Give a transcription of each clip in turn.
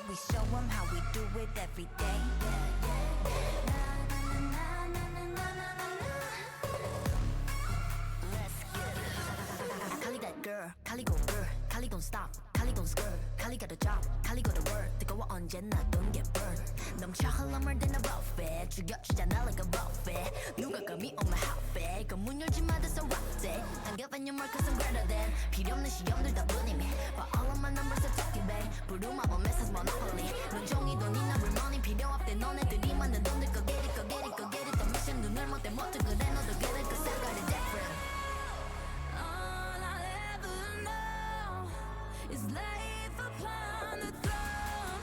we show them how we do it every day. Let's get it. Kali that girl, Kali go girl, Kali gon' stop, Kali gon' skirt, Kali got a job, Kali go to work. 뜨거워 언제나 don't get burned. 넘쳐 흘러물 than a buffet, 죽여주잖아 like a buffet. 누가 감히 on my outfit, 그 문 열지 마 that's a rock day. 당겨봐 your mark cause I'm greater than. 필요 없는 시험들 다 뿐이미, but all of my numbers are talking back. 부르마법 message monopoly. 눈종이 돈이 나 money 필요 없대. 너네들이 만든 돈들 go get it, go get it, go get it. 더 미션 눈을 못 떼 못해 그래 너도 get it cause I got it different. All I'll ever know is life upon the throne.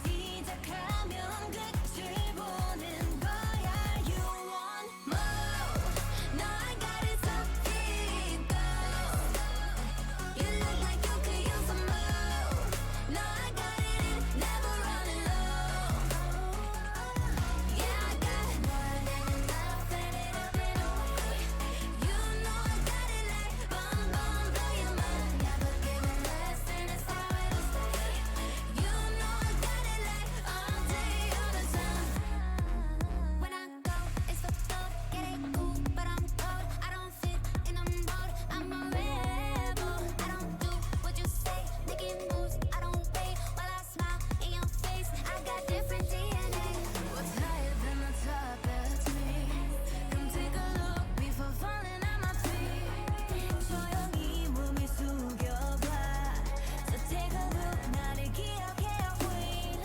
시작하면 끝을 보는 거야. You want more? No, I got it so deep though. You look like you could use some more. No, I got it, never running low. Yeah, I got more than enough, let it up and away. You know I got it like bomb, bomb, blow your mind. Never giving less, and it's how it'll stay. You know I got it like all day, all the time. When I go, it's for thug, it ain't cool, but I'm cold. I don't fit in a mold, I'm a rebel. I don't do what you say, making moves, I don't wait while I smile in your face. I got different DNA. What's higher than the top? That's me. Come take a look before falling at my feet. 조용히 몸을 숙여봐. So take a look, 나를 기억해, queen.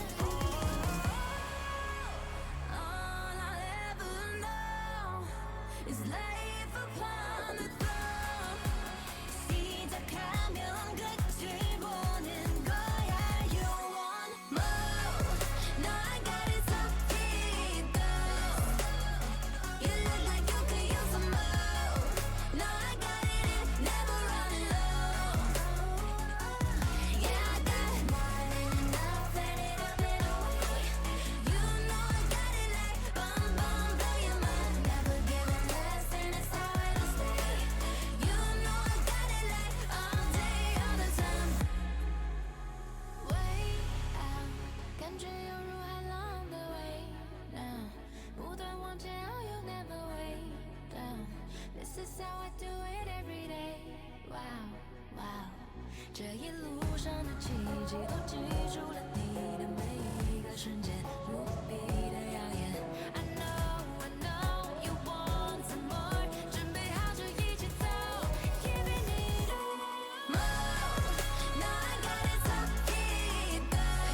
All I'll ever know is life upon the throne. 시작하면 끝을 보는 거야. You want more? No, I got it so deep though. You look like you could use some more. No, I got it, never running low. Yeah, I got more than enough, let it up and away. You know I got it like bomb, bomb, blow your mind. Never giving less, and it's how it'll stay. You know I got it like all day, all the time. Way out，感觉犹如海浪的味道，不断往前，Oh you never way down。This is how I do it every day。Wow wow，这一路上的奇迹都记住了你的每一个瞬间，无比的耀眼。I know you want some more，准备好就一起走，Giving it all more。No, I got it so deep though.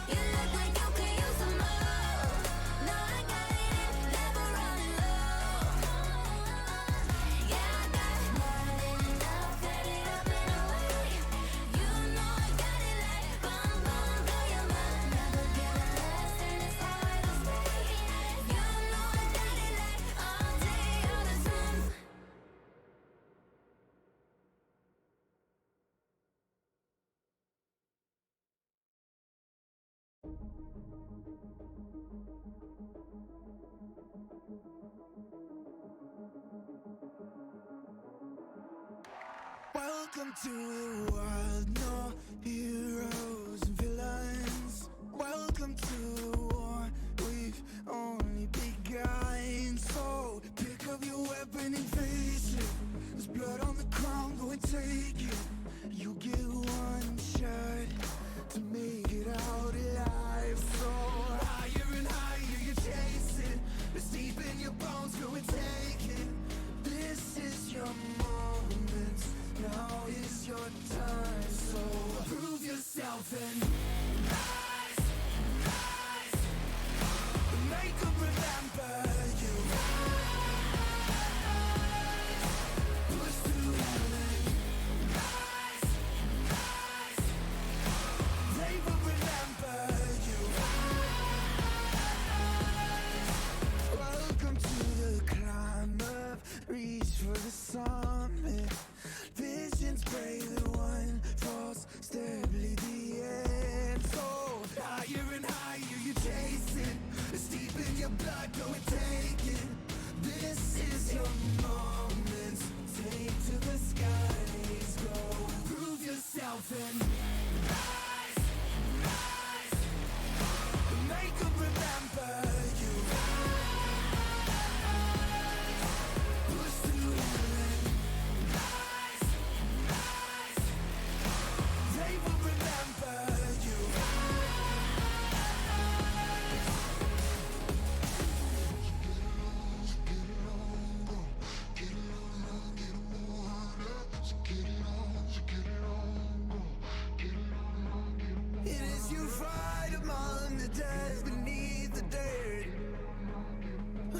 You look like you could use some more. No, I got it, never running low. Yeah, I got more than enough, let it up and away. You know I got it like bomb, bomb, blow your mind. Never giving less, and it's how it'll stay. You know I got it like all day, all the time. Welcome to the world, no heroes and villains. Welcome to the war, we've only begun. So pick up your weapon and face it. There's blood on the ground, go and take it. You get one shot to make it out alive. So higher and higher you chase it. It's deep in your bones, go and take it. This is your moment, now is your time. So prove yourself and rise, rise. Make them remember you. Push through heaven. Rise, rise. They will remember you. Welcome to the climb up, reach for the summit. Visions brave, the one falls, steadily the end. So higher and higher you chase it. It's deep in your blood, go and take it. This is your moment. Take to the skies, go. Prove yourself and rise,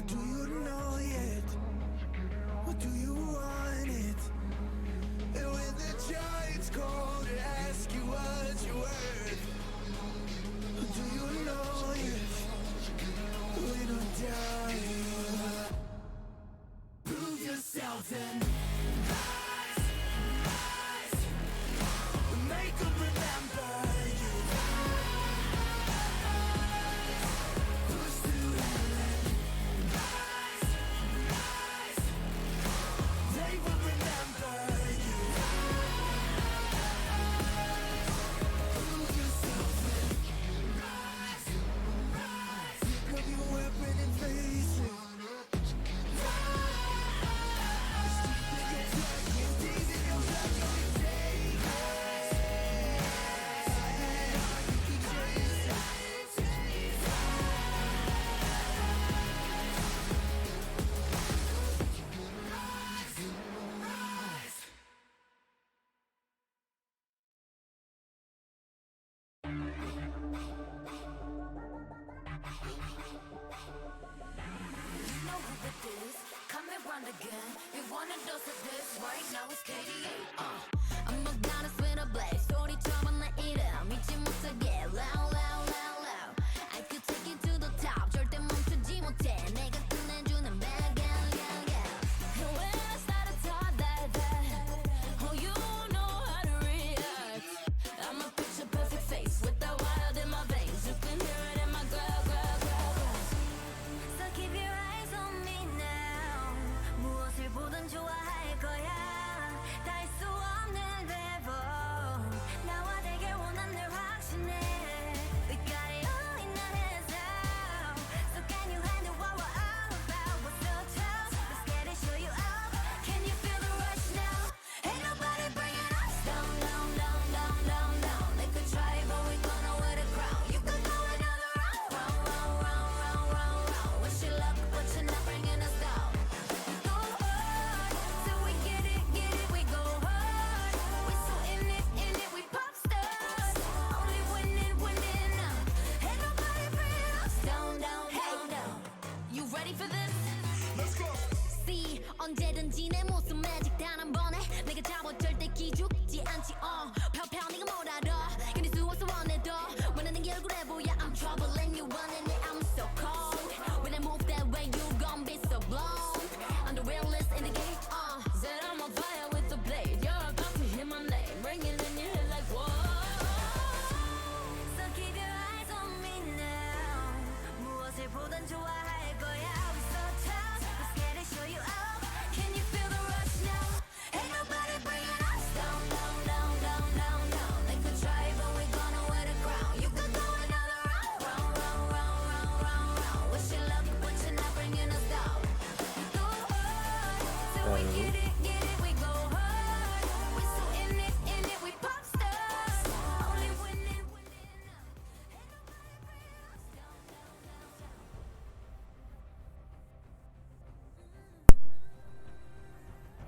Do you know yet? Or do you want it? And when the giants call to ask you what you're worth, do you know yet? We don't doubt you. Prove yourself and rise, rise. Make them remember you. Push through and rise, rise. They will remember you. Prove yourself and rise, rise. Pick up your weapon and face it. You know who it is. Come and run again. You want a dose of this right now? It's KD8. I'm a goddess with a blaze. 소리처럼 내 이름 잊지 못하게. Loud, loud, loud, loud. I could take you to the top. 절대 멈추지 못해. 내가 끝내주는 bag, yeah, yeah, yeah. And when I start to talk like that, oh, you know how to react. I'm a picture perfect face with the wild in my veins. You can hear it in my growl, growl, growl, growl. So keep your eyes on me now. 무엇을 보든 좋아할 거야. 다 할 수 없는 rebel. 나와 되길 원한 늘 확신해. We got it all in our hands now. So can you handle what we're all about? What's so tough? Let's get it, show you out. Can you feel the rush now? Ain't nobody bringing us down, down, down, down, down, down. They could try, but we gonna wear the crown. You could go another round, round, round, round, round, round, round. Wish you luck, but you're not bringing us down. We go hard, till we get it, we go hard. We so in it, we pop stars. Only winning, winning now. Ain't nobody bringing us down, down, down, down. You ready for this? Let's go. See, 언제든지 내 모습 매직 단 한 번에 내가 잡아 절대 기죽지 않지. 펴펴 네가 뭘 알아. 견딜 수 없어 원해도 원하는 게 얼굴에 보여. I'm troubling you running it. I'm so cold. When I move that way, you gon' be so blown. I'm the realest in the game. Said I'm on fire with the blade. You're a copy, hear my name ringing in your head like whoa. So keep your eyes on me now. 무엇을 보든 좋아할 거야. We so tough. Let's get it, show you out. Can you feel the rush now? Ain't nobody bringing us down, down, down, down, down, down. They could try, but we gonna wear the crown. You could go another round, round, round, round, round, round, round. Wish you luck, but you're not bringing us down. We go hard, till we get it, we go hard. We so in it, we pop stars. Only winning, winning now. Ain't nobody bringing us down, down, down, down.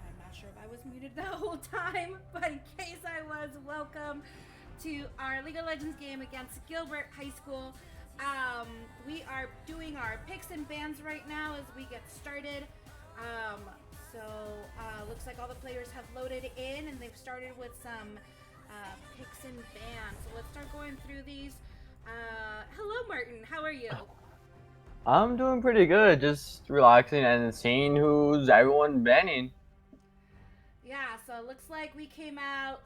I'm not sure if I was muted the whole time, but in case I was, welcome to our League of Legends game against Gilbert High School. We are doing our picks and bans right now as we get started. Looks like all the players have loaded in and they've started with some picks and bans. So let's start going through these. Hello, Martin. How are you? I'm doing pretty good, just relaxing and seeing who's everyone banning. Yeah, so it looks like we came out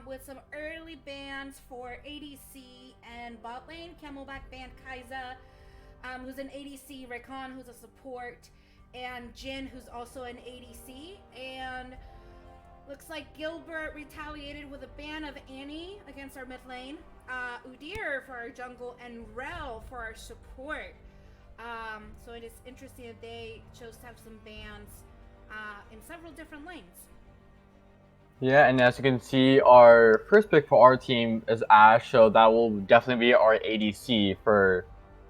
with some early bans for ADC and bot lane. Camelback banned Kai'Sa, who's an ADC, Rakan, who's a support, and Jin, who's also an ADC. And looks like Gilbert retaliated with a ban of Annie against our mid lane, Udyr for our jungle, and Rel for our support. So it is interesting that they chose to have some bans in several different lanes. Yeah, and as you can see, our first pick for our team is Ash, so that will definitely be our ADC for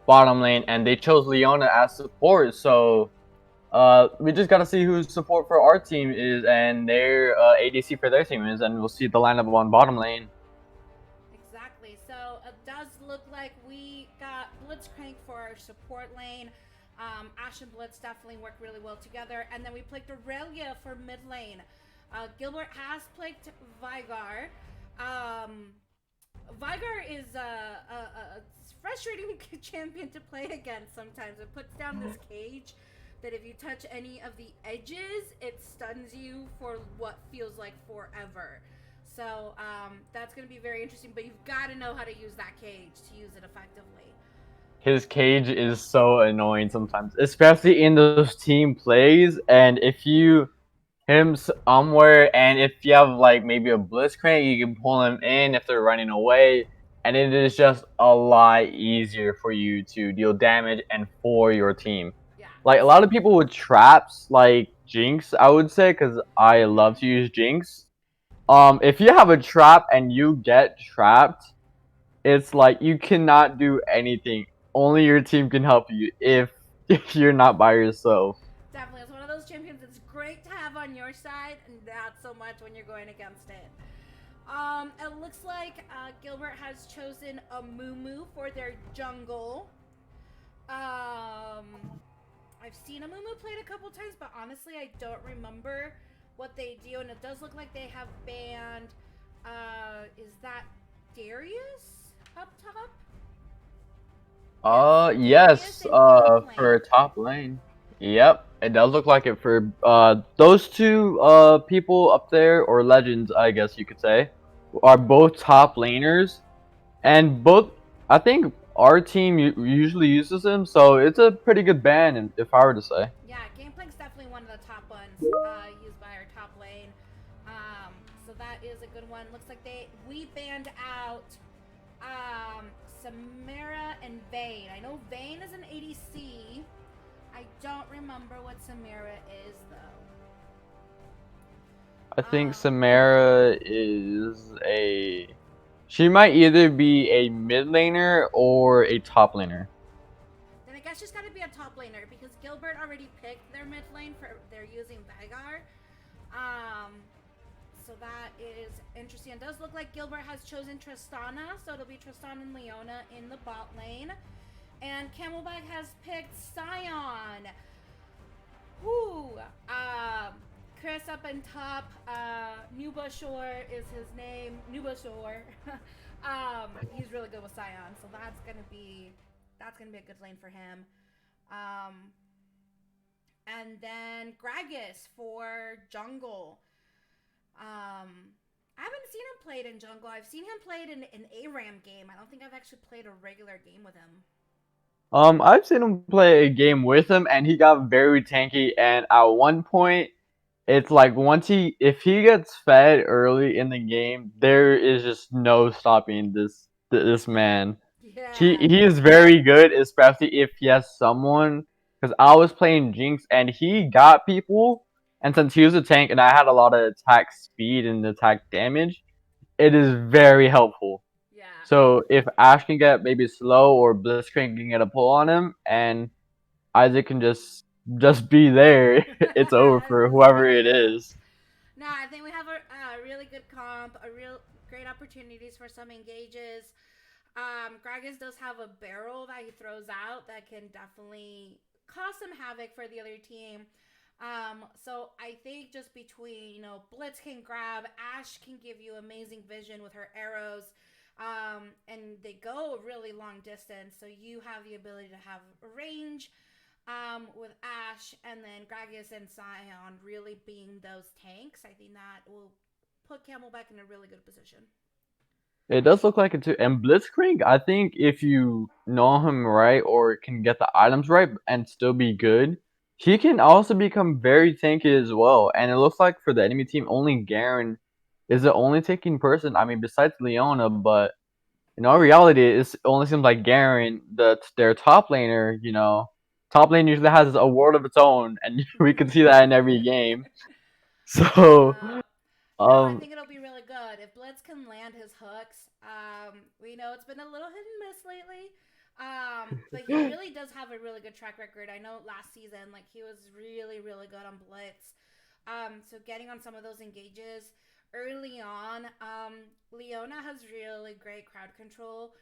bottom lane, and they chose Leona as support, so we just gotta see whose support for our team is and their ADC for their team is, and we'll see the lineup on bottom lane. Exactly. So it does look like we got Blitzcrank for our support lane. Ash and Blitz definitely work really well together. And then we picked Aurelia for mid lane. Gilbert has picked Vigar. Um, Vigar is a frustrating champion to play against sometimes. It puts down this cage that if you touch any of the edges, it stuns you for what feels like forever. So that's going to be very interesting, but you've got to know how to use that cage to use it effectively. His cage is so annoying sometimes, especially in those team plays. And if you hit him somewhere, and if you have like maybe a blitzcrank, you can pull him in if they're running away, and it is just a lot easier for you to deal damage and for your team. Yeah. Like a lot of people with traps, like Jinx, I would say, because I love to use Jinx. If you have a trap and you get trapped, it's like you cannot do anything. Only your team can help you if you're not by yourself. Definitely. It's one of those champions that's great to have on your side and not so much when you're going against it. It looks like Gilbert has chosen a Moo for their jungle. I've seen a Moo played a couple times, but honestly, I don't remember what they do. And it does look like they have banned. Is that Darius up top? Yes, Top lane. for top lane. Yep, it does look like it for those two people up there, or legends, I guess you could say, are both top laners, and both, I think our team usually uses them, so it's a pretty good ban, if I were to say. Yeah, Gameplank's definitely one of the top ones used by our top lane. So that is a good one. Looks like we banned out Samara and Vayne. I know Vayne is an ADC. I don't remember what Samara is though. I think Samara is a. She might either be a mid laner or a top laner. Then I guess she's got to be a top laner because Gilbert already picked their mid lane for they're using Vigar. So that is interesting. It does look like Gilbert has chosen Tristana, so it'll be Tristana and Leona in the bot lane. And Camelback has picked Sion. Whoo! Chris up in top. Nuba Shore is his name. Nuba Shore. He's really good with Sion, so that's gonna be a good lane for him. And then Gragas for jungle. I haven't seen him played in jungle. I've seen him played in an ARAM game. I don't think I've actually played a regular game with him. I've seen him play a game with him, and he got very tanky. And at one point, it's like if he gets fed early in the game, there is just no stopping this man. Yeah. He is very good, especially if he has someone. Because I was playing Jinx, and he got people, and since he was a tank, and I had a lot of attack speed and attack damage, it is very helpful. Yeah. So if Ash can get maybe slow, or Blitzcrank can get a pull on him, and Isaac can just be there, it's over for whoever it is. No, I think we have a really good comp, a real great opportunities for some engages. Gragas does have a barrel that he throws out that can definitely cause some havoc for the other team. So I think just between, Blitz can grab, Ash can give you amazing vision with her arrows. And they go a really long distance, so you have the ability to have range with Ash, and then Gragas and Sion really being those tanks. I think that will put Camelback in a really good position. It does look like it too. And Blitzcrank, I think if you know him right, or can get the items right and still be good, he can also become very tanky as well. And it looks like for the enemy team, only Garen is the only taking person. I mean, besides Leona, but in all reality, it only seems like Garen, their top laner, top lane usually has a world of its own, and we can see that in every game. So, No, I um, think it'll be really good. If Blitz can land his hooks, we know it's been a little hit and miss lately. But he really does have a really good track record. I know last season, he was really, really good on Blitz. So getting on some of those engages early on, Leona has really great crowd control.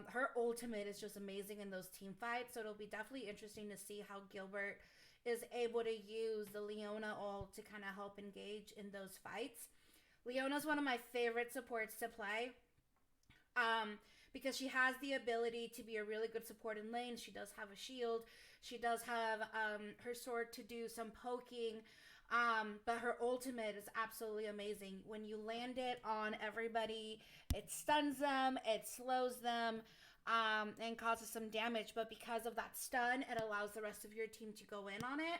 Her ultimate is just amazing in those team fights, so it'll be definitely interesting to see how Gilbert is able to use the Leona ult to kind of help engage in those fights. Leona's one of my favorite supports to play, because she has the ability to be a really good support in lane. She does have a shield. She does have her sword to do some poking. But her ultimate is absolutely amazing. When you land it on everybody, it stuns them, it slows them, and causes some damage. But because of that stun, it allows the rest of your team to go in on it.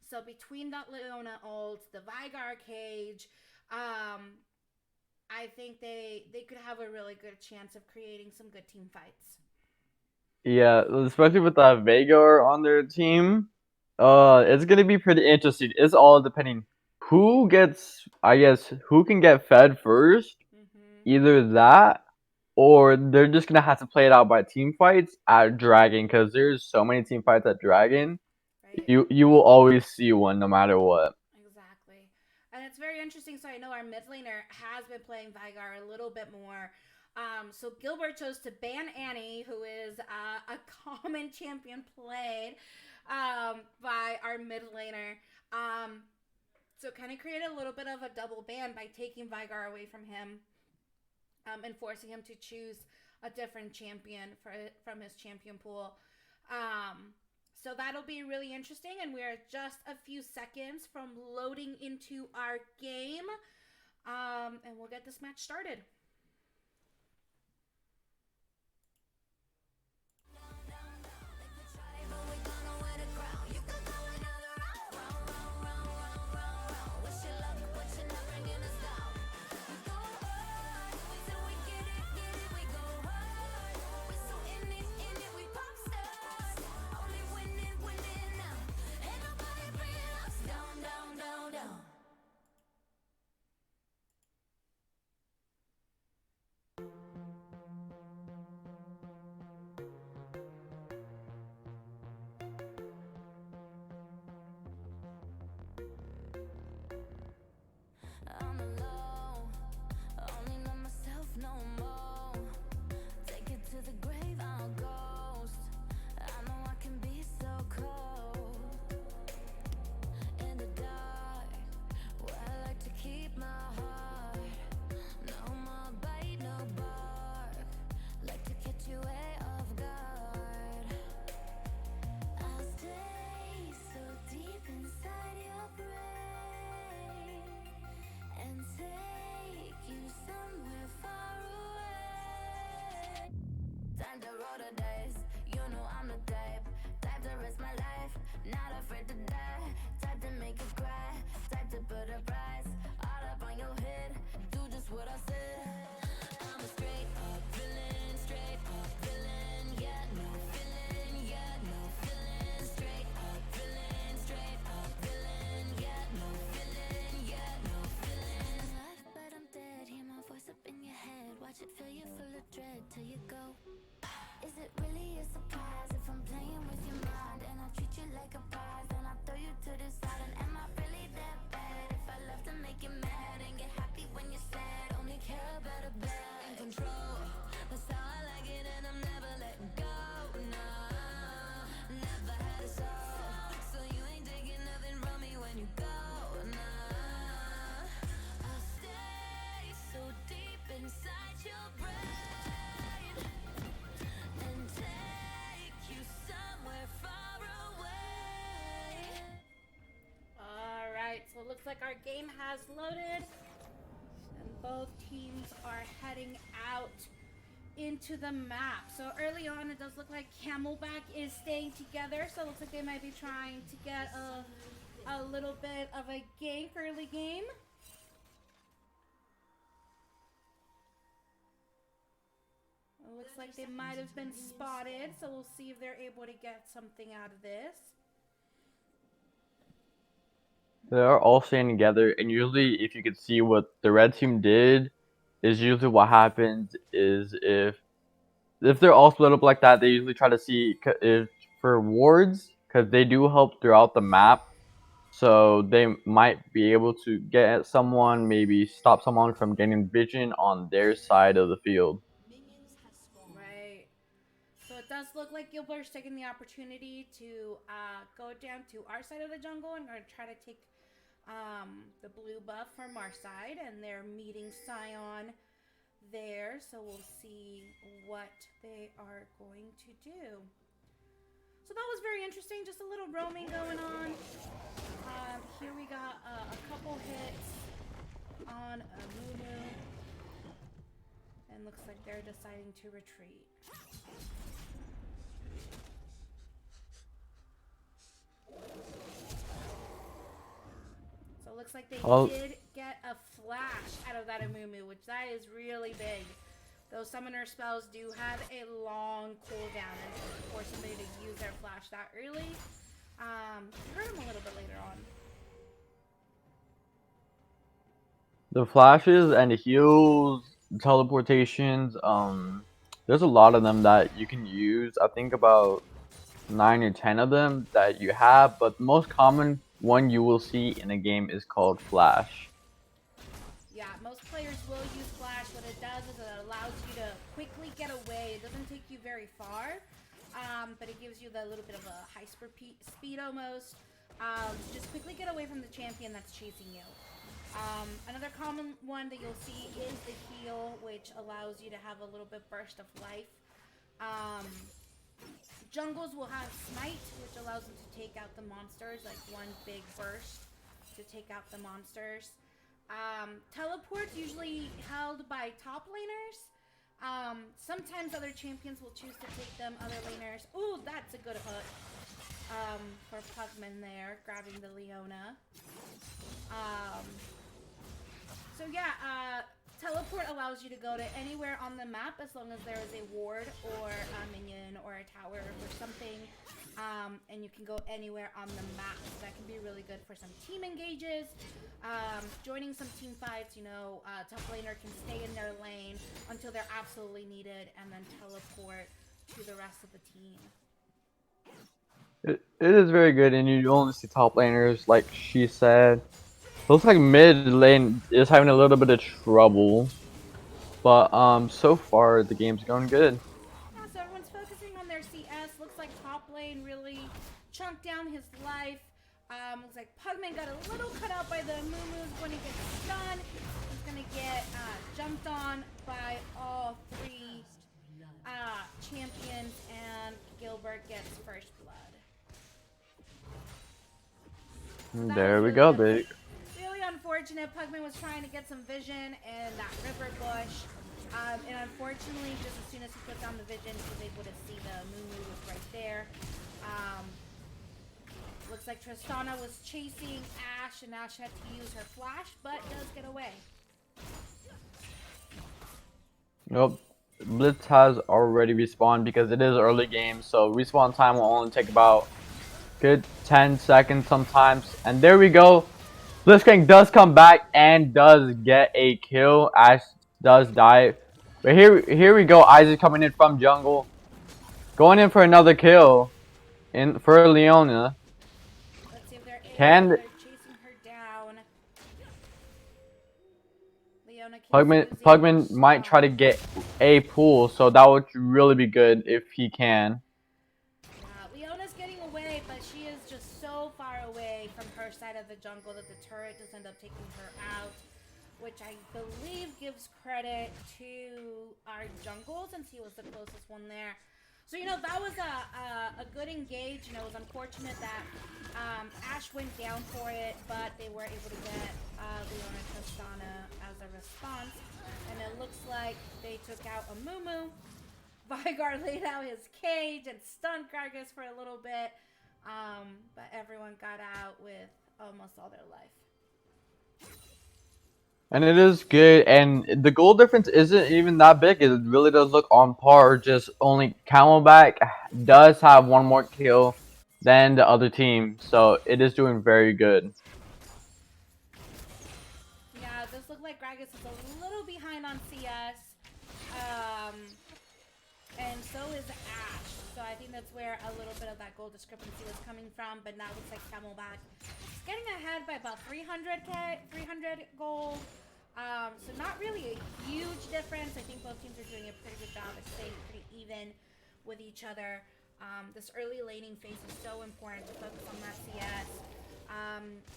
So between that Leona ult, the Vigar cage, I think they could have a really good chance of creating some good team fights. Yeah, especially with that Vagar on their team. It's gonna be pretty interesting. It's all depending who gets, I guess, who can get fed first. Mm-hmm. Either that, or they're just gonna have to play it out by team fights at Dragon, because there's so many team fights at Dragon. Right. You will always see one no matter what. Exactly. And it's very interesting. So I know our mid laner has been playing Vigar a little bit more. So Gilbert chose to ban Annie, who is a common champion played by our mid laner. So kind of created a little bit of a double ban by taking Vigar away from him, and forcing him to choose a different champion from his champion pool. So that'll be really interesting, and we're just a few seconds from loading into our game, and we'll get this match started. I'm alone, only know myself no more. Take it to the grave, I'm a ghost. I know I can be so cold. In the dark, where I like to keep my heart. No more bite, no bark. Like to catch you way off guard. I'll stay so deep inside your brain and take you somewhere far away. Time to roll the dice, you know I'm the type to risk my life, not afraid to die, type to make you cry, type to put a price all up on your head, do just what I said. I'm a straight up villain, yeah, no feeling, yeah, no feeling, straight up villain, yeah, no feeling, yeah, no feeling. Alive, but I'm dead, hear my voice up in your head, watch it fill you full of dread till you go. Is it really a surprise if I'm playing with your mind and I treat you like a prize, then I throw you to the side? And am I really that bad if I love to make you mad and get happy when you're sad? Only care about a bad in control. That's how I like it, and I'm never letting go. Nah, never had a soul, so you ain't taking nothing from me when you go. Nah, I'll stay so deep inside your brain and take you somewhere far away. All right, so it looks like our game has loaded, and both teams are heading out into the map. So early on, it does look like Camelback is staying together, so it looks like they might be trying to get a little bit of a gank early game. It looks like they might have been spotted, so we'll see if they're able to get something out of this. They are all staying together, and usually, if you could see what the red team did, is usually what happens is if they're all split up like that, they usually try to see if for wards, because they do help throughout the map. So they might be able to get at someone, maybe stop someone from getting vision on their side of the field. Right. it does look like Gilbert's taking the opportunity to go down to our side of the jungle and going to try to take the blue buff from our side. And they're meeting Scion there. So we'll see what they are going to do. So that was very interesting. Just a little roaming going on. Here we got a couple hits on a Mumu. And looks like they're deciding to retreat. So it looks like they did get a flash out of that Amumu, which that is really big. Those summoner spells do have a long cooldown, and for somebody to use their flash that early, hurt them a little bit later on. The flashes and the heals, teleportations, there's a lot of them that you can use. I think about 9 or 10 of them that you have, but the most common one you will see in a game is called Flash. Yeah, most players will use Flash. What it does is it allows you to quickly get away. It doesn't take you very far, but it gives you the little bit of a high speed almost. Just quickly get away from the champion that's chasing you. Another common one that you'll see is the heal, which allows you to have a little bit burst of life. Jungles will have Smite, which allows them to take out the monsters, like one big burst to take out the monsters. Teleport's usually held by top laners. Sometimes other champions will choose to take them, other laners. Ooh, that's a good hook for Pugman there, grabbing the Leona. So yeah, teleport allows you to go to anywhere on the map as long as there is a ward or a minion or a tower or something. And you can go anywhere on the map. So that can be really good for some team engages. Joining some team fights, you know, top laner can stay in their lane until they're absolutely needed and then teleport to the rest of the team. It is very good, and you only see top laners, like she said. Looks like mid lane is having a little bit of trouble, but so far the game's going good. Yeah, so everyone's focusing on their CS. Looks like top lane really chunked down his life. Looks like Pugman got a little cut out by the Mumus when he gets stunned. He's gonna get jumped on by all three champions, and Gilbert gets first blood. So there we go, really unfortunate. Pugman was trying to get some vision in that river bush. And unfortunately, just as soon as he put down the vision, he was able to see the Mumu was right there. Looks like Tristana was chasing Ashe, and Ashe had to use her flash, but does get away. Nope. Blitz has already respawned because it is early game, so respawn time will only take about good 10 seconds sometimes. And there we go. Blitzcrank does come back and does get a kill. Ashe does die. But here we go. Isaac coming in from jungle. Going in for another kill for Leona. Let's see if they're able. They're chasing her down. Leona Pugman might try to get a pull, so that would really be good if he can. Leona's getting away, but she is just so far away from her side of the jungle that the turret does end up taking her out, which I believe gives credit to our jungle since he was the closest one there. So, you know, that was a good engage. You know, it was unfortunate that Ashe went down for it, but they were able to get Leona Tristana as a response. And it looks like they took out a Mumu. Vygar laid out his cage and stunned Gragas for a little bit. But everyone got out with almost all their life. And it is good, and the goal difference isn't even that big. It really does look on par. Just only Camelback does have one more kill than the other team, so it is doing very good. Yeah, it does look like Gragas is a little behind on CS. And so is Ashe. So I think that's where a little bit of that goal discrepancy was coming from. But now it looks like Camelback is getting ahead by about 300 gold. So not really a huge difference. I think both teams are doing a pretty good job of staying pretty even. with each other. This early laning phase is so important to focus on that CS.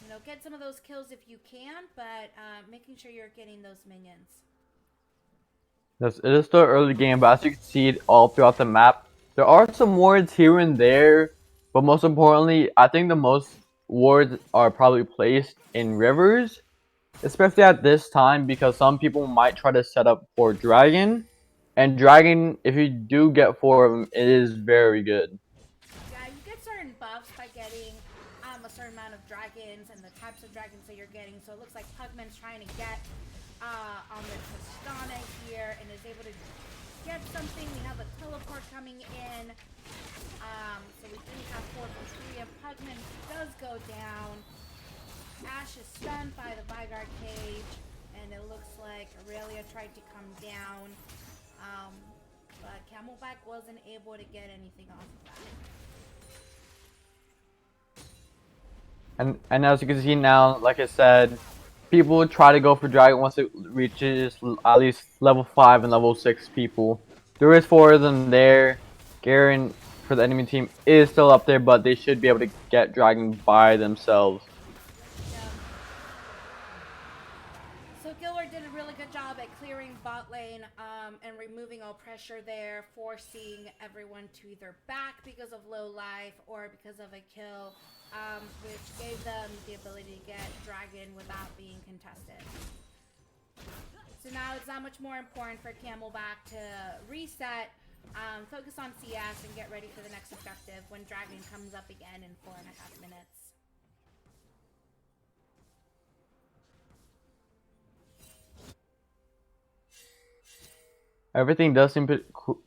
You know, get some of those kills if you can, but making sure you're getting those minions. Yes, it is still early game, but as you can see all throughout the map, there are some wards here and there, but most importantly, I think the most wards are probably placed in rivers, especially at this time, because some people might try to set up for dragon, and dragon, if you do get 4 of them, it is very good. Yeah, you get certain buffs by getting a certain amount of dragons and the types of dragons that you're getting. So it looks like Pugman's trying to get on the Tristana here and is able to get something. We have a teleport coming in. So we do have 4 from 3, and Pugman does go down. Ash is stunned by the Vigard cage, and it looks like Aurelia tried to come down. But Camelback wasn't able to get anything off of that. And as you can see now, like I said, people try to go for dragon once it reaches at least level 5 and level 6 people. There is 4 of them there. Garen for the enemy team is still up there, but they should be able to get dragon by themselves. So Gilbert did a really good job at clearing bot lane and removing all pressure there, forcing everyone to either back because of low life or because of a kill, which gave them the ability to get dragon without being contested. So now it's that much more important for Camelback to reset, focus on CS, and get ready for the next objective when dragon comes up again in 4.5 minutes. Everything does seem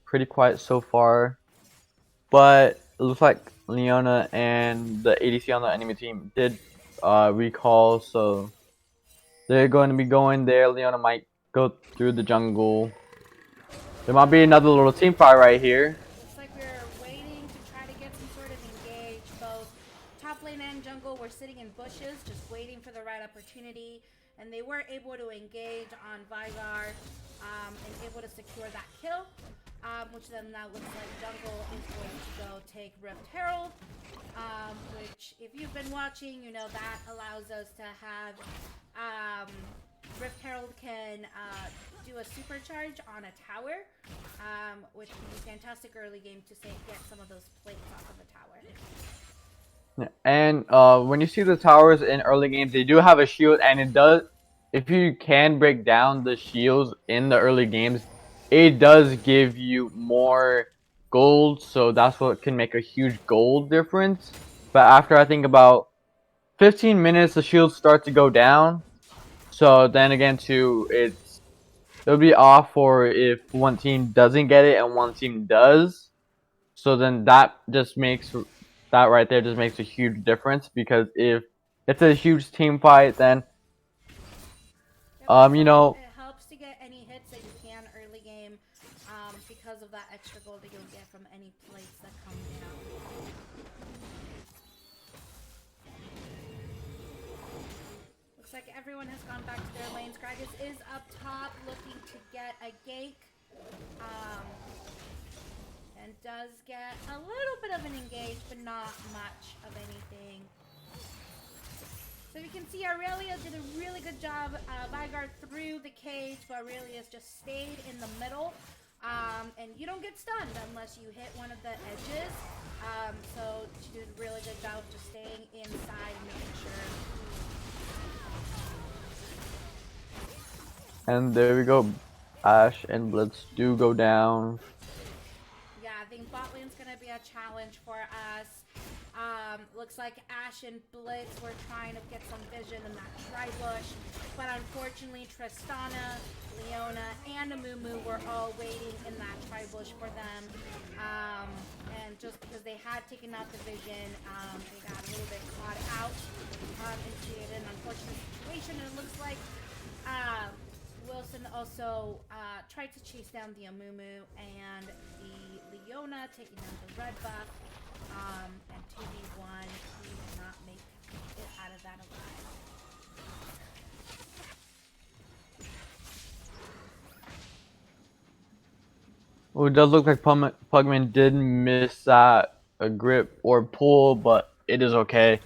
pretty quiet so far, but it looks like Leona and the ADC on the enemy team did recall, so they're going to be going there. Leona might go through the jungle. There might be another little team fight right here. Looks like we're waiting to try to get some sort of engage. Both top lane and jungle were sitting in bushes, just waiting for the right opportunity. And they were able to engage on Vigard and able to secure that kill. Which then now looks like jungle is going to go take Rift Herald. Which, if you've been watching, you know that allows us to have Rift Herald can do a supercharge on a tower, which can be fantastic early game to get some of those plates off of the tower. And when you see the towers in early games, they do have a shield, and it does, if you can break down the shields in the early games, it does give you more gold, so that's what can make a huge gold difference. But after I think about 15 minutes, the shields start to go down. So then again, too, it'll be off for if one team doesn't get it and one team does. So then that just makes that right there just makes a huge difference, because if it's a huge team fight, then you know, it helps to get any hits that you can early game because of that extra gold that you'll get from any plates that come down. Looks like everyone has gone back to their lanes. Gragas is up top looking to get a gank. And does get a little bit of an engage, but not much of anything. So you can see Aurelia did a really good job. Vigard threw the cage, but Aurelia's just stayed in the middle. And you don't get stunned unless you hit one of the edges. So she did a really good job of just staying inside and making sure. And there we go. Ashe and Blitz do go down. Yeah, I think bot lane's gonna be a challenge for us. Looks like Ashe and Blitz were trying to get some vision in that tri-bush, but unfortunately Tristana, Leona, and Amumu were all waiting in that tri-bush for them. And just because they had taken out the vision, they got a little bit caught out into an unfortunate situation. And it looks like Wilson also tried to chase down the Amumu and the Leona, taking down the red buff. And 2v1, he did not make it out of that alive. Well, it does look like Pugman did miss that a grip or pull, but it is okay.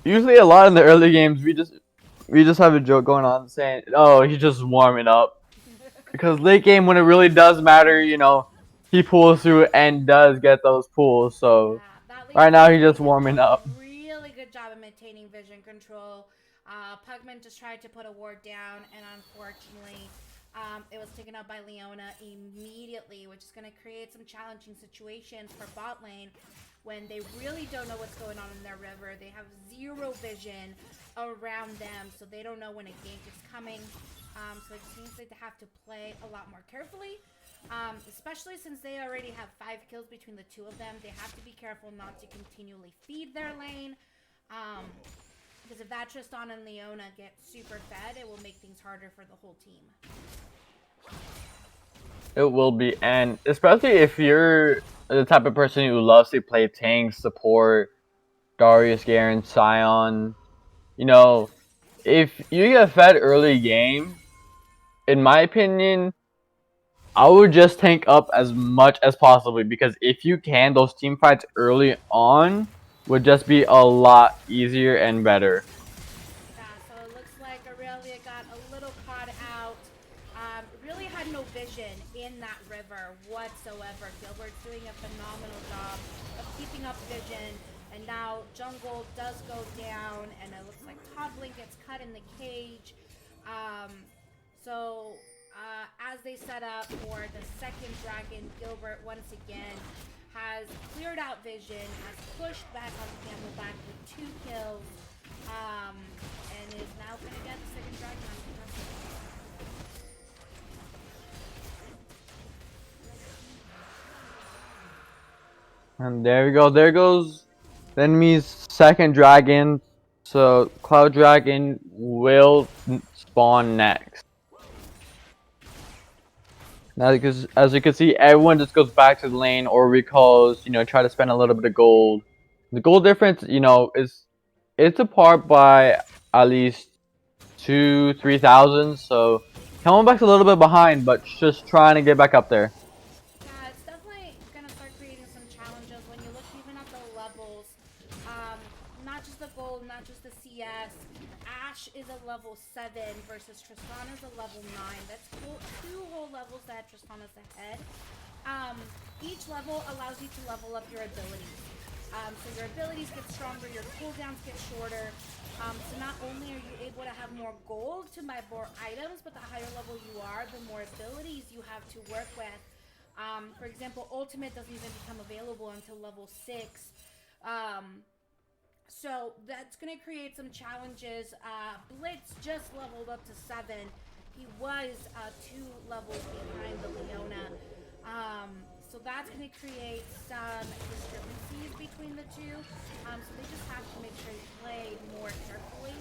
Usually, a lot in the early games, we just have a joke going on saying, "Oh, he's just warming up." Because late game, when it really does matter, he pulls through and does get those pulls. So Yeah, that late right now, he's game just he did warming a up. really good job of maintaining vision control. Pugman just tried to put a ward down, and unfortunately, it was taken up by Leona immediately, which is going to create some challenging situations for bot lane when they really don't know what's going on in their river. They have zero vision around them, so they don't know when a gank is coming. So it seems like they have to play a lot more carefully. Especially since they already have 5 kills between the two of them. They have to be careful not to continually feed their lane. Because if that Tristan and Leona get super fed, it will make things harder for the whole team. It will be, and especially if you're the type of person who loves to play tank, support, Darius, Garen, Sion. If you get fed early game, in my opinion, I would just tank up as much as possible because if you can, those team fights early on would just be a lot easier and better. Yeah, so it looks like Aurelia got a little caught out. Really had no vision in that river whatsoever. Gilbert's doing a phenomenal job of keeping up vision. And now jungle does go down, and it looks like Toddling gets cut in the cage. As they set up for the second dragon, Gilbert once again has cleared out vision, has pushed back on Camelback with 2 kills, and is now going to get the second dragon on contested. And there we go. There goes the enemy's second dragon. So Cloud Dragon will spawn next. Now, because as you can see, everyone just goes back to the lane or recalls, try to spend a little bit of gold. The gold difference, it's apart by at least 2,000-3,000. So Camelback's a little bit behind, but just trying to get back up there. Yeah, it's definitely going to start creating some challenges when you look even at the levels. Not just the gold, not just the CS. Ashe is a level 7 versus Tristan is a level 9. That's 2 whole levels that Tristan is ahead. Each level allows you to level up your abilities. So your abilities get stronger, your cooldowns get shorter. So not only are you able to have more gold to buy more items, but the higher level you are, the more abilities you have to work with. For example, Ultimate doesn't even become available until level 6. So that's going to create some challenges. Blitz just leveled up to 7. He was 2 levels behind the Leona. So that's going to create some discrepancies between the two. So they just have to make sure you play more carefully.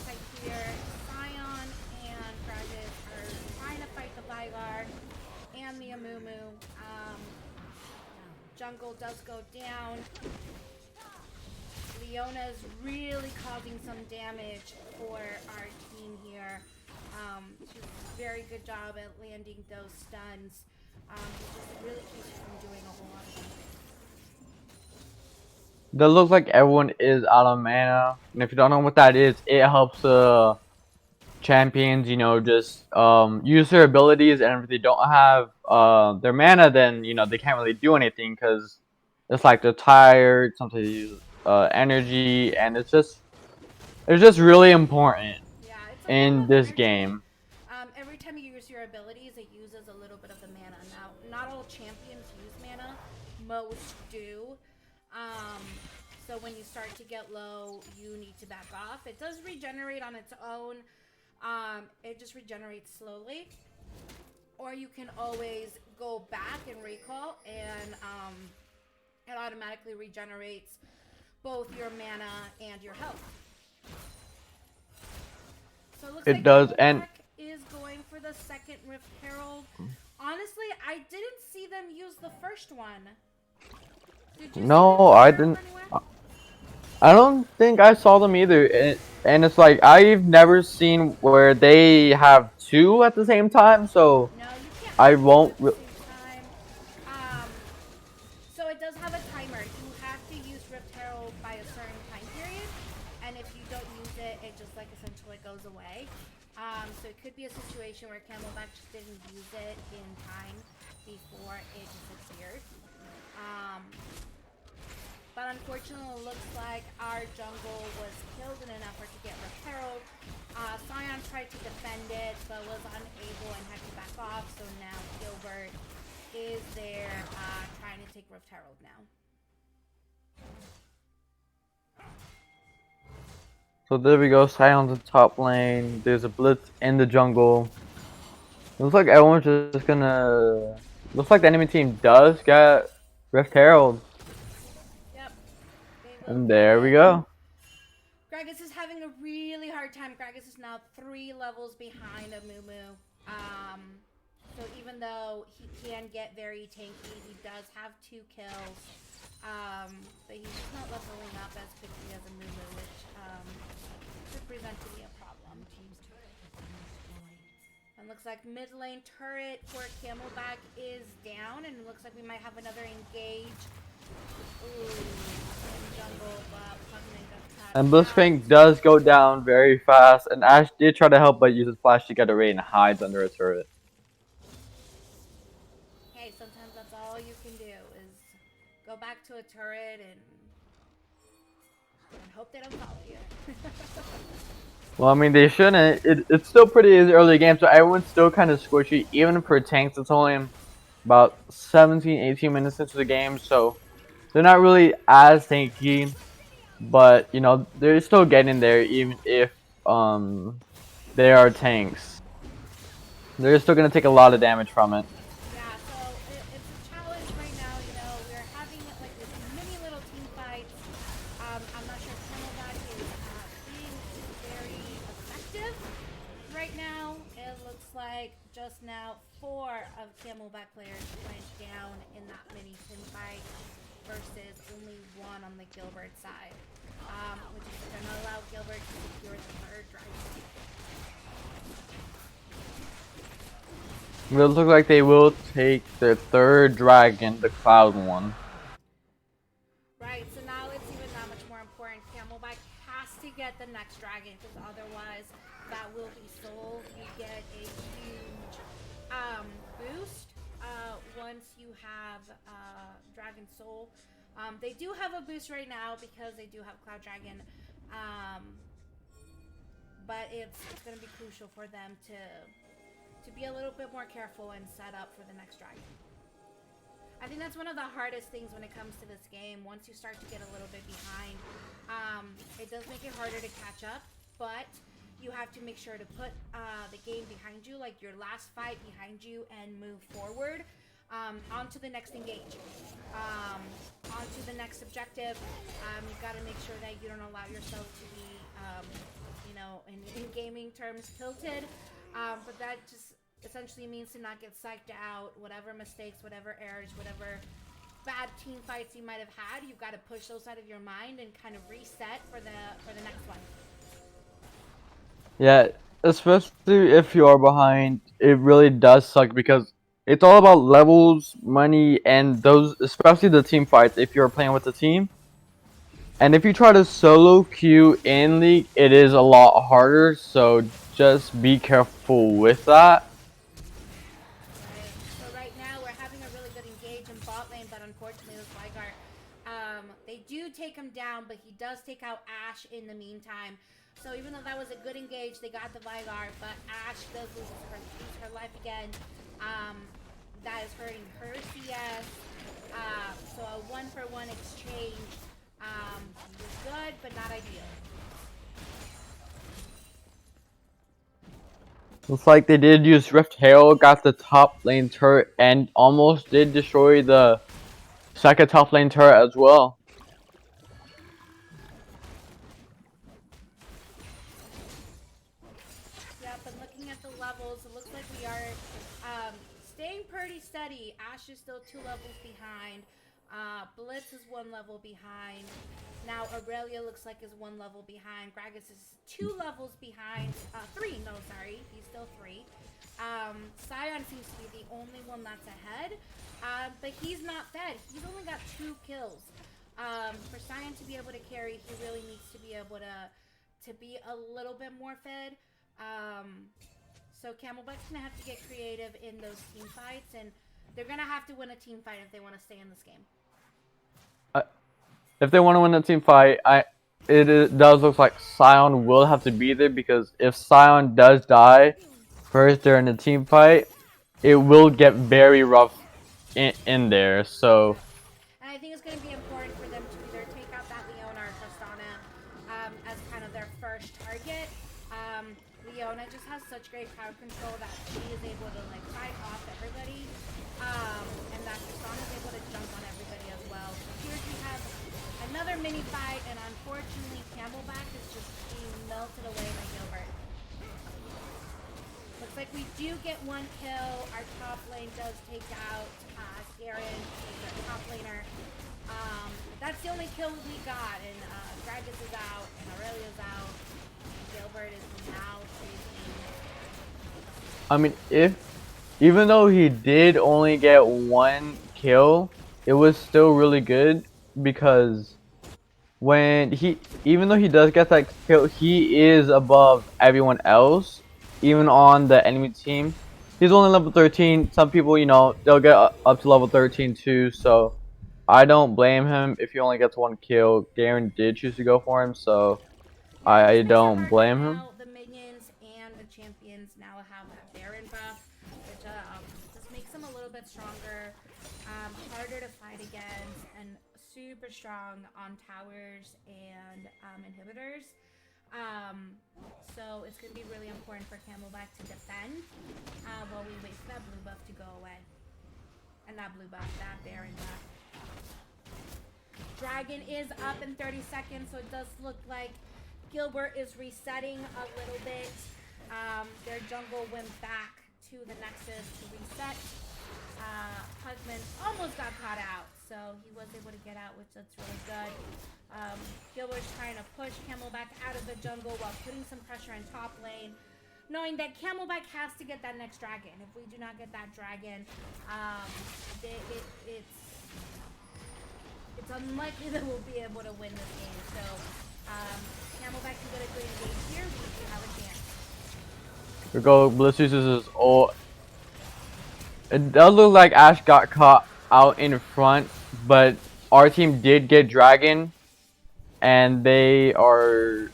Like here, Sion and Gragas are trying to fight the Vygar and the Amumu. Jungle does go down. Leona's really causing some damage for our team here. She does a very good job at landing those stuns. It just really keeps you from doing a whole lot of damage. That looks like everyone is out of mana, and if you don't know what that is, it helps champions, just use their abilities, and if they don't have their mana, then they can't really do anything because it's like they're tired, sometimes they use energy, and it's just really important in this game. Every time you use your abilities, it uses a little bit of the mana. Now, not all champions use mana. Most do. So when you start to get low, you need to back off. It does regenerate on its own. It just regenerates slowly. Or you can always go back and recall, and it automatically regenerates both your mana and your health. So it looks like does, and is going for the second Rift Herald. Honestly, I didn't see them use the first one. Did you no, I didn't. I don't think I saw them either. And it's like I've never seen where they have 2 at the same time, so no, you can't I won't. at the same don't use it, it just like essentially goes away. So it could be a situation where Camelback just didn't use it in time before it disappeared. But unfortunately, it looks like our jungle was killed in an effort to get Rift Herald. Sion tried to defend it, but was unable and had to back off. So now Gilbert is there trying to take Rift Herald now. So there we go, Sion's in top lane. There's a blitz in the jungle. Looks like everyone's just gonna. Looks like the enemy team does get Rift Herald. Yep. And there we go. Gragas is having a really hard time. Gragas is now 3 levels behind Amumu. So even though he can get very tanky, he does have 2 kills. But he's just not leveling up as quickly as Amumu, which could present to be a problem. And looks like mid lane turret for Camelback is down, and it looks like we might have another engage. Ooh, in jungle, but and Blitzcrank does go down very fast, and Ash did try to help, but uses flash to get away and hides under a turret. Hey, sometimes that's all you can do is go back to a turret and hope they don't follow you. Well, I mean, they shouldn't. It's still pretty early game, so everyone's still kind of squishy. Even for tanks, it's only about 17, 18 minutes into the game, so they're not really as tanky. But, you know, they're still getting there, even if they are tanks. They're still going to take a lot of damage from it. Yeah, so it's a challenge right now, you know. We're having like this mini little team fights. I'm not sure if Camelback is being very effective right now. It looks like just now 4 of Camelback players went down in that mini team fight versus only 1 on the Gilbert side, which is going to allow Gilbert to secure the 3rd dragon. It looks like they will take their 3rd dragon, the Cloud one. Right, so now it's even that much more important. Camelback has to get the next dragon, because otherwise that will be sold. You get a huge boost once you have Dragon Soul. They do have a boost right now because they do have Cloud Dragon, but it's going to be crucial for them to be a little bit more careful and set up for the next dragon. I think that's one of the hardest things when it comes to this game. Once you start to get a little bit behind, it does make it harder to catch up, but you have to make sure to put the game behind you, like your last fight behind you, and move forward onto the next engage, onto the next objective. You've got to make sure that you don't allow yourself to be, you know, in gaming terms, tilted. But that just essentially means to not get psyched out. Whatever mistakes, whatever errors, whatever bad team fights you might have had, you've got to push those out of your mind and kind of reset for the next one. Yeah, especially if you are behind, it really does suck because it's all about levels, money, and those, especially the team fights if you're playing with a team. And if you try to solo queue in League, it is a lot harder, so just be careful with that. Right. So right now we're having a really good engage in bot lane, but unfortunately with Vygar, they do take him down, but he does take out Ashe in the meantime. So even though that was a good engage, they got the Vygar, but Ashe does lose her life again. That is hurting her CS. So a 1-for-1 exchange is good, but not ideal. Looks like they did use Rift Herald, got the top lane turret, and almost did destroy the 2nd top lane turret as well. Yep, and looking at the levels, it looks like we are staying pretty steady. Ashe is still 2 levels behind. Blitz is 1 level behind. Now Aurelia looks like is 1 level behind. Gragas is 2 levels behind. 3, no, sorry. He's still 3. Sion seems to be the only one that's ahead. But he's not fed. He's only got 2 kills. For Sion to be able to carry, he really needs to be able to to be a little bit more fed. So Camelback's gonna have to get creative in those team fights, and they're gonna have to win a team fight if they want to stay in this game. If they want to win a team fight, it does look like Sion will have to be there, because if Sion does die first during the team fight, it will get very rough in there. So. And I think it's going to be important for them to either take out that Leona or Tristana as kind of their first target. Leona just has such great crowd control that she is able to like fight off everybody, and that Tristana is able to jump on everybody as well. So here we have another mini fight, and unfortunately Camelback is just being melted away by Gilbert. Looks like we do get one kill. Our top lane does take out Garen, who's our top laner. That's the only kill we got, and Gragas is out, and Aurelia's out. Gilbert is now chasing. I mean, even though he did only get one kill, it was still really good, because even though he does get that kill, he is above everyone else, even on the enemy team. He's only level 13. Some people, they'll get up to level 13 too, so I don't blame him if he only gets one kill. Garen did choose to go for him, so I don't blame him. The minions and the champions now have that Baron buff, which just makes them a little bit stronger, harder to fight against, and super strong on towers and inhibitors. So it's going to be really important for Camelback to defend while we wait for that blue buff to go away. And not blue buff, that Baron buff. Dragon is up in 30 seconds, so it does look like Gilbert is resetting a little bit. Their jungle went back to the Nexus to reset. Husband almost got caught out, so he was able to get out, which that's really good. Gilbert's trying to push Camelback out of the jungle while putting some pressure in top lane, knowing that Camelback has to get that next dragon. If we do not get that dragon, it's unlikely that we'll be able to win this game. So Camelback can get a good engage here. We do have a chance. Here we go. Bliss uses his ult. It does look like Ashe got caught out in front, but our team did get dragon, and they are.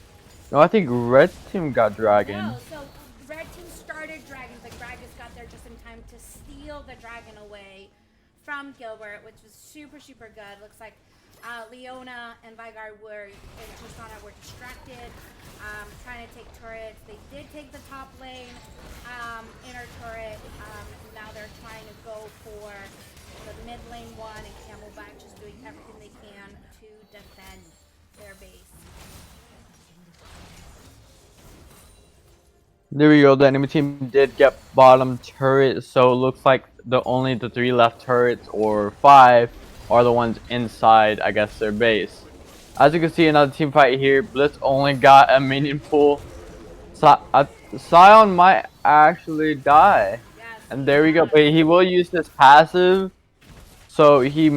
No, I think red team got dragon. No, so red team started dragon, but Gragas got there just in time to steal the dragon away from Gilbert, which was super, super good. Looks like Leona and Veigar and Tristana were distracted, trying to take turrets. They did take the top lane, inner turret. Now they're trying to go for the mid lane one, and Camelback just doing everything they can to defend their base. There we go. The enemy team did get bottom turret, so it looks like only the 3 left turrets, or 5, are the ones inside, I guess, their base. As you can see, another team fight here. Blitz only got a minion pool. Sion might actually die. Yes, And there we go. But he will use his passive, so he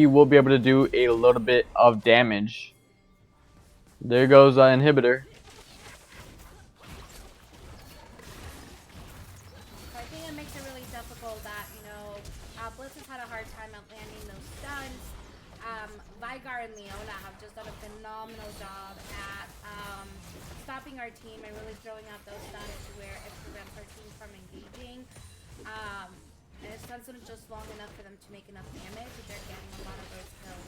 will be able to do a little bit of damage. There goes an inhibitor. So I think it makes it really difficult that, Blitz has had a hard time at landing those stuns. Veigar and Leona have just done a phenomenal job at stopping our team and really throwing out those stuns to where it prevents our team from engaging. And it stuns them just long enough for them to make enough damage if they're getting a lot of those kills.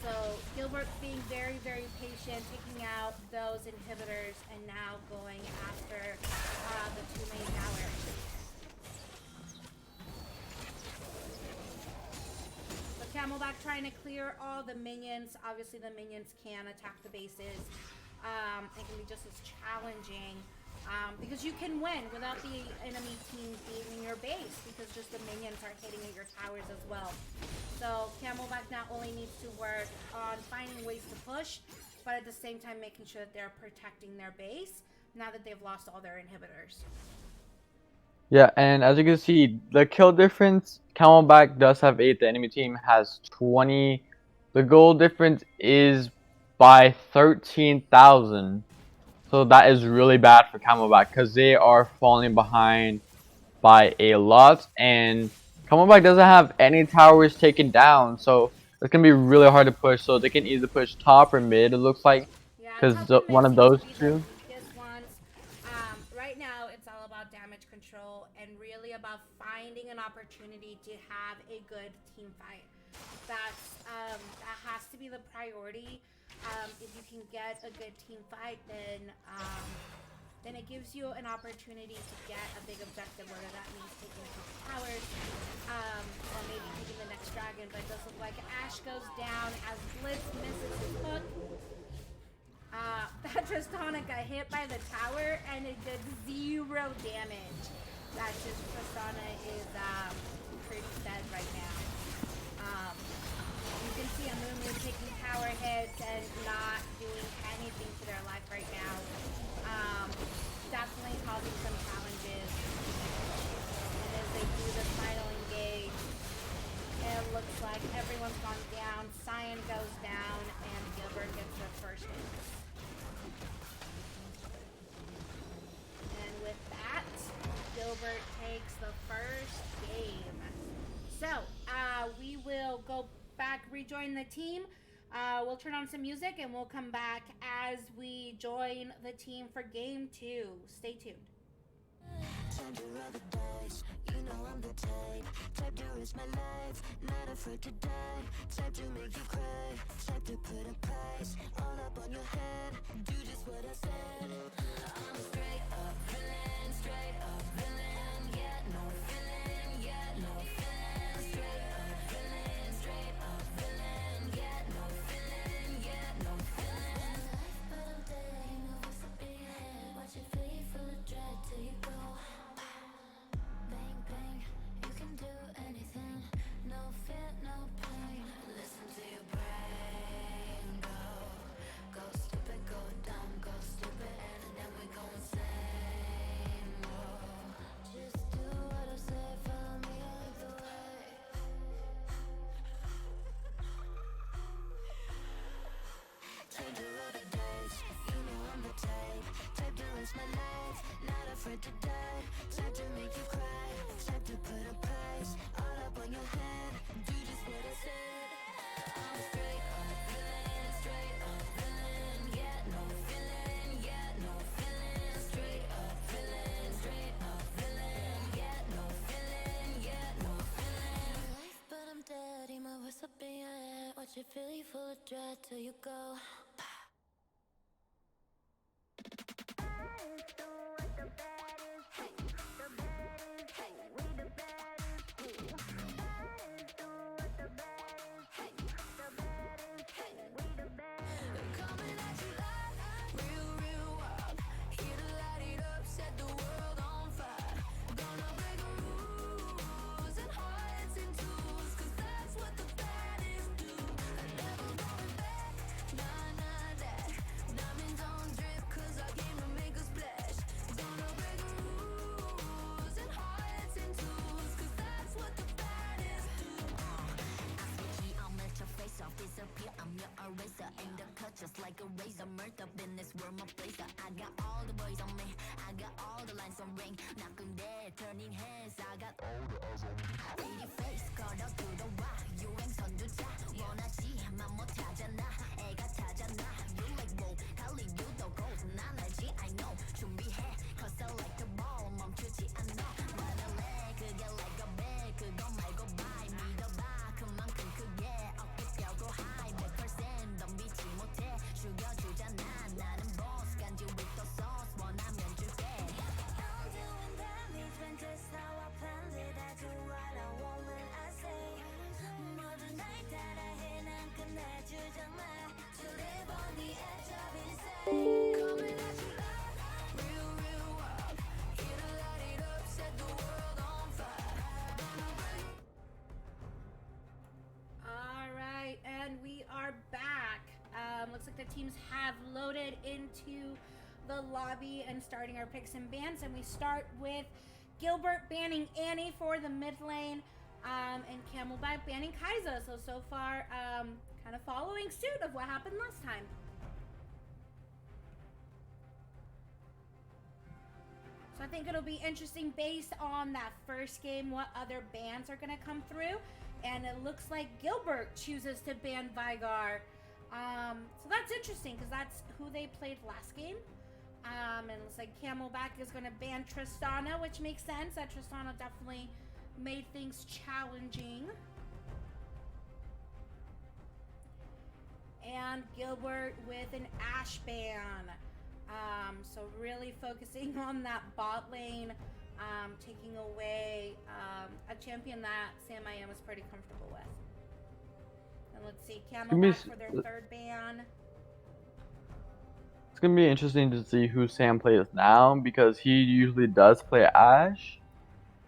So Gilbert being very, very patient, taking out those inhibitors, and now going after the 2 main towers. So Camelback trying to clear all the minions. Obviously the minions can attack the bases. It can be just as challenging. Because you can win without the enemy team being in your base, because just the minions are hitting at your towers as well. So Camelback not only needs to work on finding ways to push, but at the same time making sure that they're protecting their base now that they've lost all their inhibitors. Yeah, and as you can see, the kill difference, Camelback does have 8, the enemy team has 20. The goal difference is by 13,000. So that is really bad for Camelback because they are falling behind by a lot, and Camelback doesn't have any towers taken down, so it's gonna be really hard to push. So they can either push top or mid, it looks like, Yeah, because top and mid one of seems to those be the two. weakest ones. Right now, it's all about damage control and really about finding an opportunity to have a good team fight. That has to be the priority. If you can get a good team fight, then it gives you an opportunity to get a big objective, whether that means taking a couple towers, or maybe taking the next dragon. But it does look like Ash goes down as Blitz misses his hook. That Tristana got hit by the tower and it did 0 damage. That's just Tristana is pretty dead right now. You can see Amumu taking tower hits and not doing anything to their life right now. Definitely causing some challenges. And as they do the final engage, it looks like everyone's gone down. Cyan goes down and Gilbert gets the first hit. And with that, Gilbert takes the first game. So, we will go back, rejoin the team. We'll turn on some music and we'll come back as we join the team for game 2. Stay tuned. Time to roll the dice, you know I'm the type to risk my life, not afraid to die, type to make you cry, type to put a price, all up on your head, do just what I said. I'm straight up villain, yeah, no feeling, yeah, no feeling, straight up villain, yeah, no feeling, yeah, no feeling. But I'm dead, you know what's up in your head, watch it feel you full of dread till you go. Bang, bang, you can do anything, no fear, no pain. Listen to your brain go stupid, go dumb, go stupid, and then we go insane. Whoa. Just do what I say, follow me all the way. Time to roll the dice, you know I'm the type to risk my life, not afraid to die, type to make you cry, type to put a price, all up on your head, do just what I said. I'm straight up villain, yeah, no feeling, yeah, no feeling, straight up villain, yeah, no feeling, yeah, no feeling. But I'm dead, eat my words up in your head, watch it fill you full of dread till you go. Coming at you live, real wild. Here to light it up, set the world on fire. Gonna break rules and hearts and tools, 'cause that's what the baddies do. Never going back, nah, that. Diamonds on drip, 'cause I came to make a splash. Gonna break rules and hearts and tools, 'cause that's what the baddies do. I'll melt your face off, disappear, I'm your eraser. Aim the cut just like a razor. Murder business, world my blazer. I got all the boys on me, I got all the lines on ring. Knocking dead, turning heads, I got all the eyes on me. Pretty face, 걸어 들어와, 유행 선두자. 원하지만 못하잖아, 애가 타잖아. You like whoa, Kali, you the gold. 난 알지, I know. 준비해, cause I like the ball. 멈추지 않아, 말할래, 그게 like a bag. 그거 말고 bye, 믿어봐, 그만큼 크게. 어깨 펴고 high, 100% 덤비지 못해. 죽여주잖아, 나는 boss. 간지 with the sauce, 원하면 줄게. I'm doing damage when just how I planned it. I do what I want when I say. 모든 날 따라해, 난 끝내주잖아. To live on the edge of insane. Coming at you live, real wild. Here to light it up, set the world on fire. All right, and we are back. Looks like the teams have loaded into the lobby and starting our picks and bans. And we start with Gilbert banning Annie for the mid lane, and Camelback banning Kai'Sa. So far, kind of following suit of what happened last time. think it'll be interesting based on that first game, what other bans are going to come through. And it looks like Gilbert chooses to ban Vigar. So that's interesting because that's who they played last game. And it looks like Camelback is going to ban Tristana, which makes sense. That Tristana definitely made things challenging. And Gilbert with an Ashe ban. So really focusing on that bot lane, taking away a champion that Sam I Am was pretty comfortable with. And let's see, Camelback for their third ban. It's gonna be interesting to see who Sam plays now because he usually does play Ashe.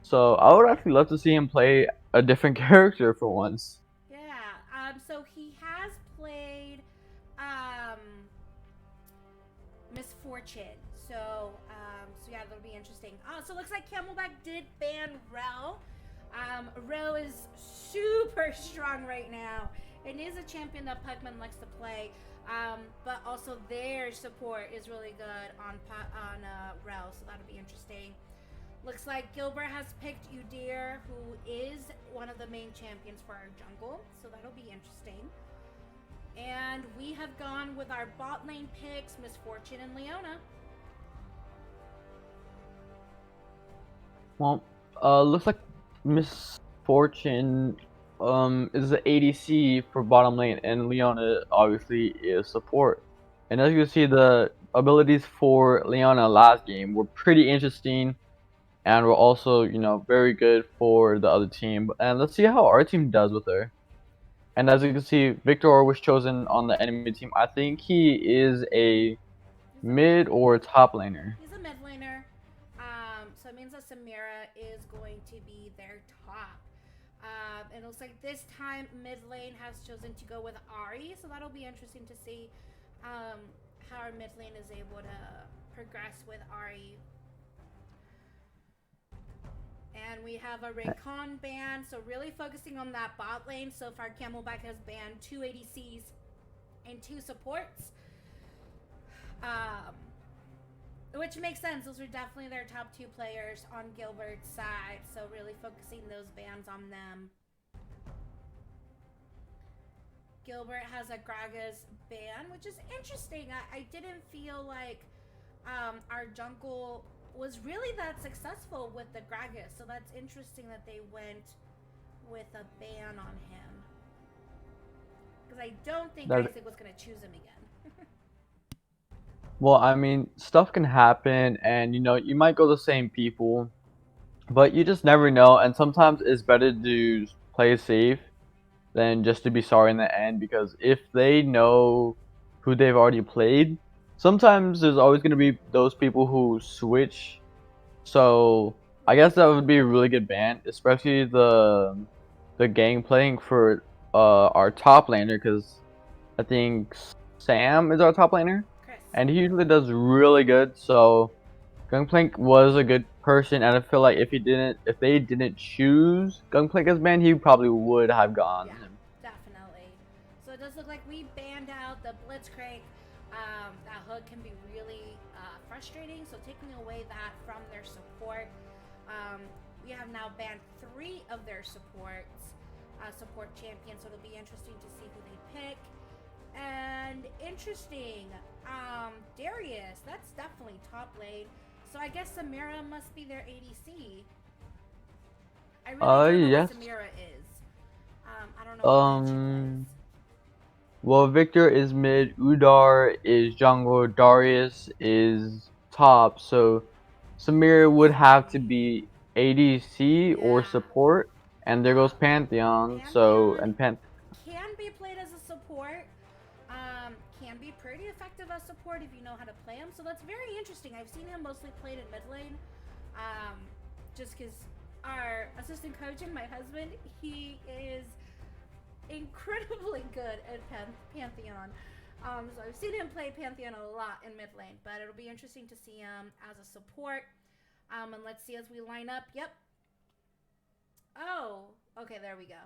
So I would actually love to see him play a different character for once. Yeah. So he has played Misfortune. So yeah, that'll be interesting. So it looks like Camelback did ban Rel. Rel is super strong right now. It is a champion that Pugman likes to play. But also their support is really good on Rel, so that'll be interesting. Looks like Gilbert has picked Udyr, who is one of the main champions for our jungle, so that'll be interesting. And we have gone with our bot lane picks, Misfortune and Leona. Well, looks like Misfortune is the ADC for bottom lane, and Leona obviously is support. And as you can see, the abilities for Leona last game were pretty interesting, and were also, you know, very good for the other team. And let's see how our team does with her. And as you can see, Victor was chosen on the enemy team. I think he is a mid or top laner. He's a mid laner. So it means that Samira is going to be their top. It looks like this time mid lane has chosen to go with Ari, so that'll be interesting to see how our mid lane is able to progress with Ari. And we have a Raycon ban, so really focusing on that bot lane. So far, Camelback has banned 2 ADCs and 2 supports. Which makes sense. Those are definitely their top 2 players on Gilbert's side. So really focusing those bans on them. Gilbert has a Gragas ban, which is interesting. I didn't feel like our jungle was really that successful with the Gragas, so that's interesting that they went with a ban on him. Because I don't think Isaac was going to choose him again. Well, I mean, stuff can happen, and you know, you might go the same people, but you just never know. And sometimes it's better to play safe than just to be sorry in the end, because if they know who they've already played, sometimes there's always going to be those people who switch. So I guess that would be a really good ban, especially the gang playing for our top laner, because I think Sam is our top laner, Chris. and he usually does really good. So Gangplank was a good person, and I feel like if they didn't choose Gangplank as ban, he probably would have gone him. Definitely. So it does look like we banned out the Blitzcrank. That hook can be really frustrating, so taking away that from their support. We have now banned 3 of their support champions, so it'll be interesting to see who they pick. And interesting, Darius, that's definitely top lane. So I guess Samira must be their ADC. I really don't know Yes. what Samira is. I don't know what she plays. Well, Victor is mid, Udar is jungle, Darius is top, so Samir would have to be ADC or support, and there goes Pantheon. Can be played as a support. Can be pretty effective as support if you know how to play him. So that's very interesting. I've seen him mostly played in mid lane. Just because our assistant coach and my husband, he is incredibly good at Pantheon. So I've seen him play Pantheon a lot in mid lane, but it'll be interesting to see him as a support. And let's see as we line up. Yep. Oh, okay, there we go.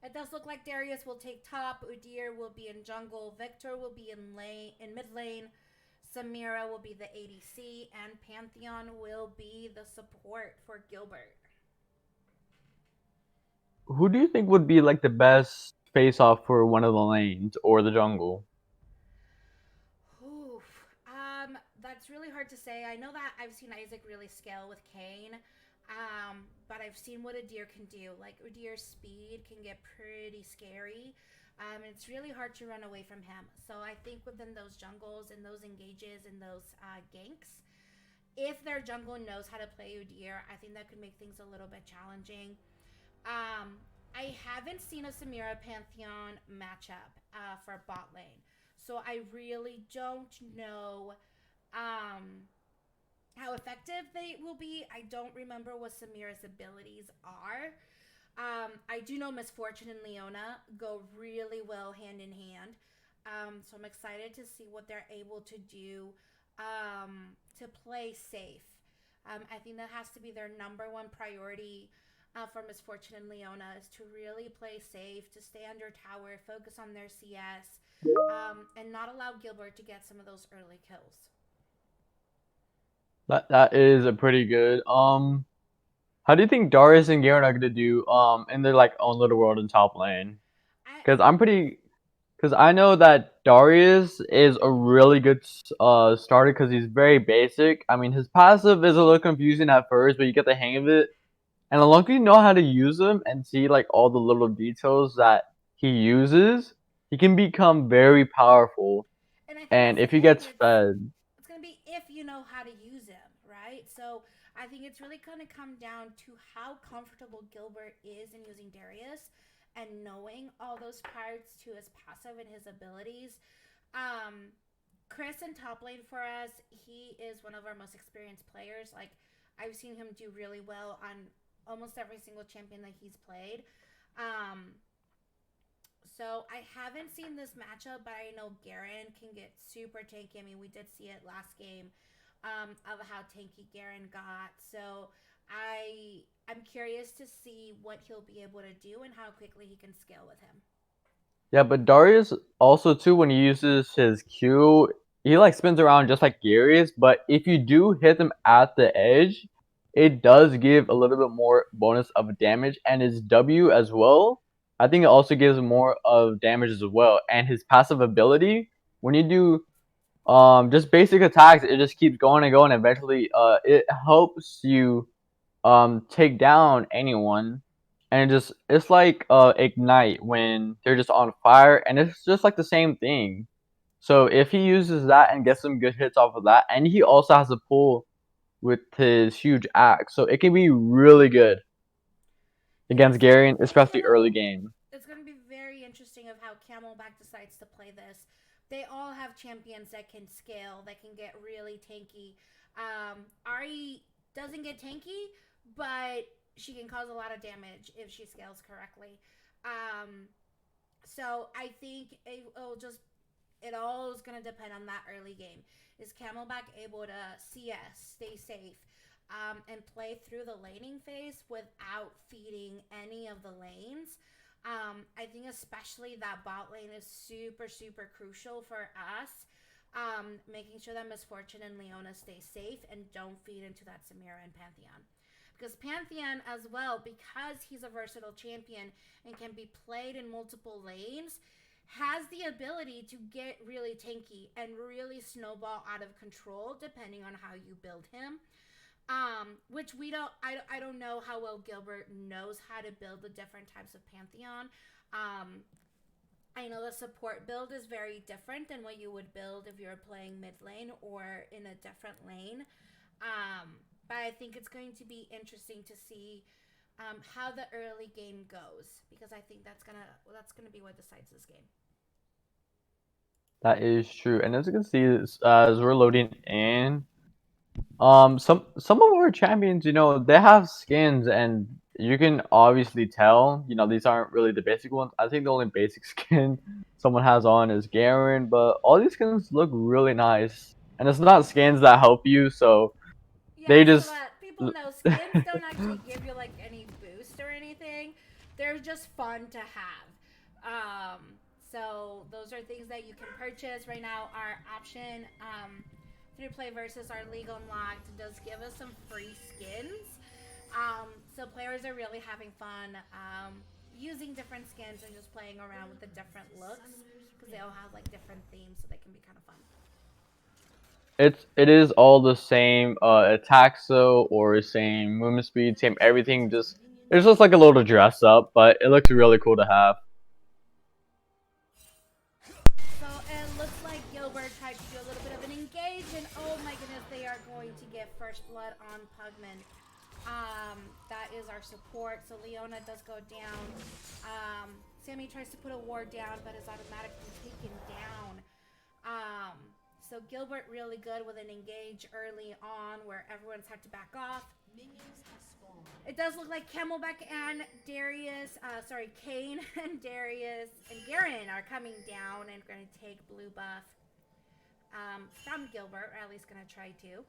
It does look like Darius will take top, Udyr will be in jungle, Victor will be in mid lane, Samira will be the ADC, and Pantheon will be the support for Gilbert. Who do you think would be like the best face off for one of the lanes or the jungle? Oof. That's really hard to say. I know that I've seen Isaac really scale with Kane, but I've seen what Udyr can do. Like Udyr's speed can get pretty scary. It's really hard to run away from him. So I think within those jungles and those engages and those ganks, if their jungle knows how to play Udyr, I think that could make things a little bit challenging. Um, I haven't seen a Samira Pantheon matchup for bot lane, so I really don't know um, how effective they will be. I don't remember what Samira's abilities are. I do know Misfortune and Leona go really well hand in hand. So I'm excited to see what they're able to do to play safe. I think that has to be their number one priority for Misfortune and Leona is to really play safe, to stay under tower, focus on their CS, and not allow Gilbert to get some of those early kills. That is a pretty good. How do you think Darius and Garen are gonna do in their like own little world in top lane? I Because because I know that Darius is a really good starter because he's very basic. I mean, his passive is a little confusing at first, but you get the hang of it. And as long as you know how to use him and see like all the little details that he uses, he can become very powerful. and I think And that's the if he thing. gets fed, It's gonna be if you know how to use him, right? So I think it's really gonna come down to how comfortable Gilbert is in using Darius and knowing all those parts to his passive and his abilities. Um, Chris in top lane for us, he is one of our most experienced players. Like I've seen him do really well on almost every single champion that he's played. Um, so I haven't seen this matchup, but I know Garen can get super tanky. I mean, we did see it last game of how tanky Garen got. So I'm curious to see what he'll be able to do and how quickly he can scale with him. yeah, but Darius also too when he uses his Q, he like spins around just like Darius. But if you do hit him at the edge, it does give a little bit more bonus of damage, and his W as well. I think it also gives more of damage as well. And his passive ability, when you do just basic attacks, it just keeps going and going. Eventually, it helps you take down anyone, and it's like ignite when they're just on fire, and it's just like the same thing. So if he uses that and gets some good hits off of that, and he also has a pull with his huge axe, so it can be really good Yeah, against Gary, especially early game. it's gonna be very interesting of how Camelback decides to play this. They all have champions that can scale, that can get really tanky. Ari doesn't get tanky, but she can cause a lot of damage if she scales correctly. Um, so I think it all is gonna depend on that early game. Is Camelback able to CS, stay safe, and play through the laning phase without feeding any of the lanes? I think especially that bot lane is super, super crucial for us. Making sure that Misfortune and Leona stay safe and don't feed into that Samira and Pantheon. Because Pantheon, as well, because he's a versatile champion and can be played in multiple lanes, has the ability to get really tanky and really snowball out of control depending on how you build him. Which we don't, I don't know how well Gilbert knows how to build the different types of Pantheon. I know the support build is very different than what you would build if you're playing mid lane or in a different lane. But I think it's going to be interesting to see how the early game goes because I think that's gonna be what decides this game. That is true, and as you can see, as we're loading in, some of our champions, they have skins, and you can obviously tell, these aren't really the basic ones. I think the only basic skin someone has on is Garen, but all these skins look really nice, and it's not skins that help you, so they Yeah, so just. that people know skins don't actually give you like any boost or anything. They're just fun to have. So those are things that you can purchase right now. Our option through Play versus our League Unlocked does give us some free skins. So players are really having fun using different skins and just playing around with the different looks because they all have like different themes, so they can be kind of fun. It is all the same attack so or same movement speed, same everything. Just it's just like a little dress up, but it looks really cool to have. So it looks like Gilbert tried to do a little bit of an engage, and oh my goodness, they are going to get first blood on Pugman. That is our support. So Leona does go down. Sammy tries to put a ward down, but is automatically taken down. So Gilbert really good with an engage early on where everyone's had to back off. It does look like Camelback and Darius, Kane and Darius and Garen are coming down and going to take blue buff from Gilbert, or at least going to try to.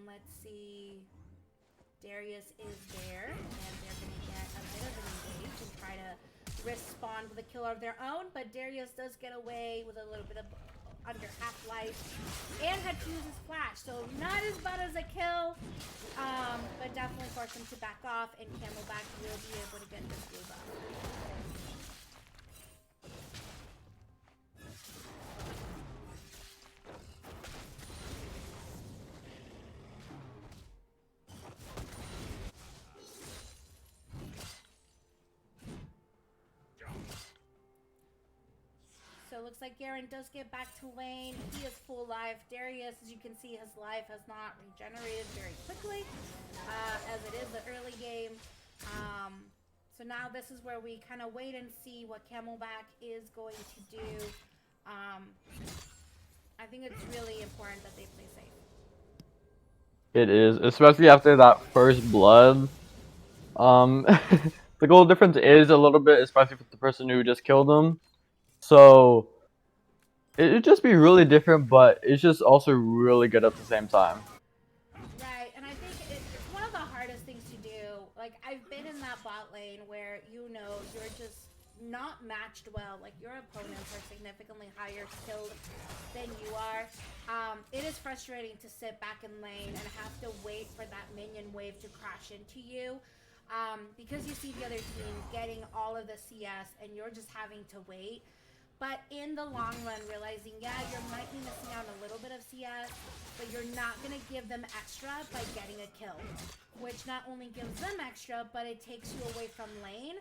Let's see. Darius is there, and they're going to get a bit of an engage and try to respond with a kill of their own, but Darius does get away with a little bit of under half life and had to use his flash, so not as bad as a kill, but definitely forced him to back off, and Camelback will be able to get this blue buff. So it looks like Garen does get back to lane. He is full life. Darius, as you can see, his life has not regenerated very quickly, as it is the early game. So now this is where we kind of wait and see what Camelback is going to do. I think it's really important that they play safe. It is, especially after that first blood. The goal difference is a little bit, especially for the person who just killed him. So it'd just be really different, but it's just also really good at the same time. Right, and I think it's one of the hardest things to do. Like, I've been in that bot lane where, you know, you're just not matched well. Like, your opponents are significantly higher skilled than you are. It is frustrating to sit back in lane and have to wait for that minion wave to crash into you. Because you see the other team getting all of the CS and you're just having to wait. But in the long run, realizing, yeah, you might be missing out on a little bit of CS, but you're not going to give them extra by getting a kill, which not only gives them extra, but it takes you away from lane,